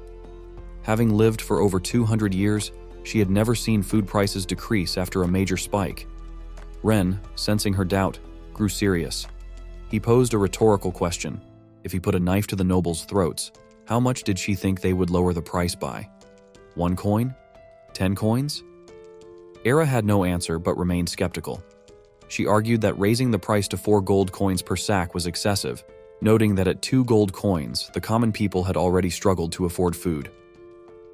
Having lived for over 200 years, she had never seen food prices decrease after a major spike. Ren, sensing her doubt, grew serious. He posed a rhetorical question. If he put a knife to the nobles' throats, how much did she think they would lower the price by? 1 coin? 10 coins? Era had no answer but remained skeptical. She argued that raising the price to 4 gold coins per sack was excessive, noting that at 2 gold coins, the common people had already struggled to afford food.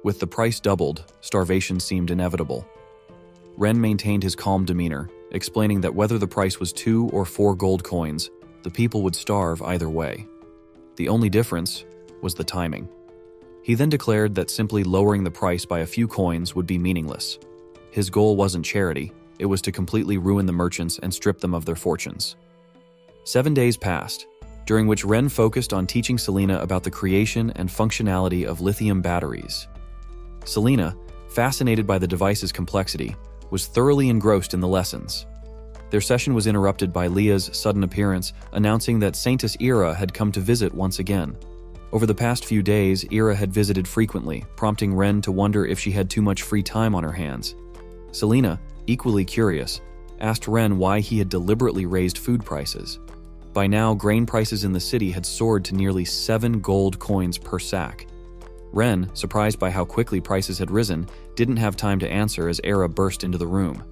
With the price doubled, starvation seemed inevitable. Ren maintained his calm demeanor, explaining that whether the price was 2 or 4 gold coins, the people would starve either way. The only difference was the timing. He then declared that simply lowering the price by a few coins would be meaningless. His goal wasn't charity, it was to completely ruin the merchants and strip them of their fortunes. 7 days passed, during which Ren focused on teaching Selena about the creation and functionality of lithium batteries. Selena, fascinated by the device's complexity, was thoroughly engrossed in the lessons. Their session was interrupted by Leah's sudden appearance, announcing that Saintess Era had come to visit once again. Over the past few days, Era had visited frequently, prompting Ren to wonder if she had too much free time on her hands. Selena, equally curious, asked Ren why he had deliberately raised food prices. By now, grain prices in the city had soared to nearly 7 gold coins per sack. Ren, surprised by how quickly prices had risen, didn't have time to answer as Era burst into the room.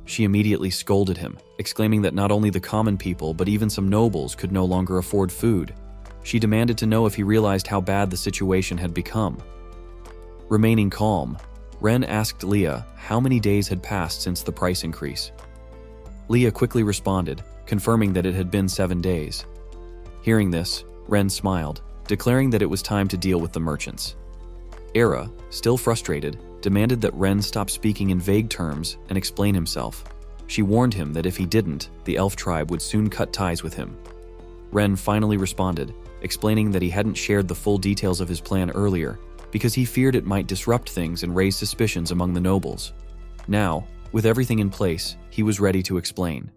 She immediately scolded him, exclaiming that not only the common people but even some nobles could no longer afford food. She demanded to know if he realized how bad the situation had become. Remaining calm, Ren asked Leah how many days had passed since the price increase. Leah quickly responded, confirming that it had been 7 days. Hearing this, Ren smiled, declaring that it was time to deal with the merchants. Era, still frustrated, demanded that Ren stop speaking in vague terms and explain himself. She warned him that if he didn't, the elf tribe would soon cut ties with him. Ren finally responded, explaining that he hadn't shared the full details of his plan earlier because he feared it might disrupt things and raise suspicions among the nobles. Now, with everything in place, he was ready to explain.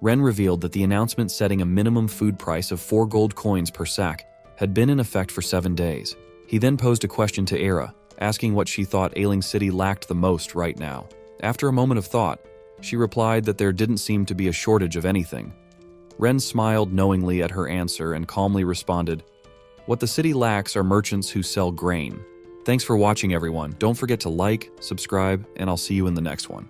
Ren revealed that the announcement setting a minimum food price of 4 gold coins per sack had been in effect for 7 days. He then posed a question to Era, asking what she thought Ailing City lacked the most right now. After a moment of thought, she replied that there didn't seem to be a shortage of anything. Ren smiled knowingly at her answer and calmly responded, "What the city lacks are merchants who sell grain." Thanks for watching, everyone. Don't forget to like, subscribe, and I'll see you in the next one.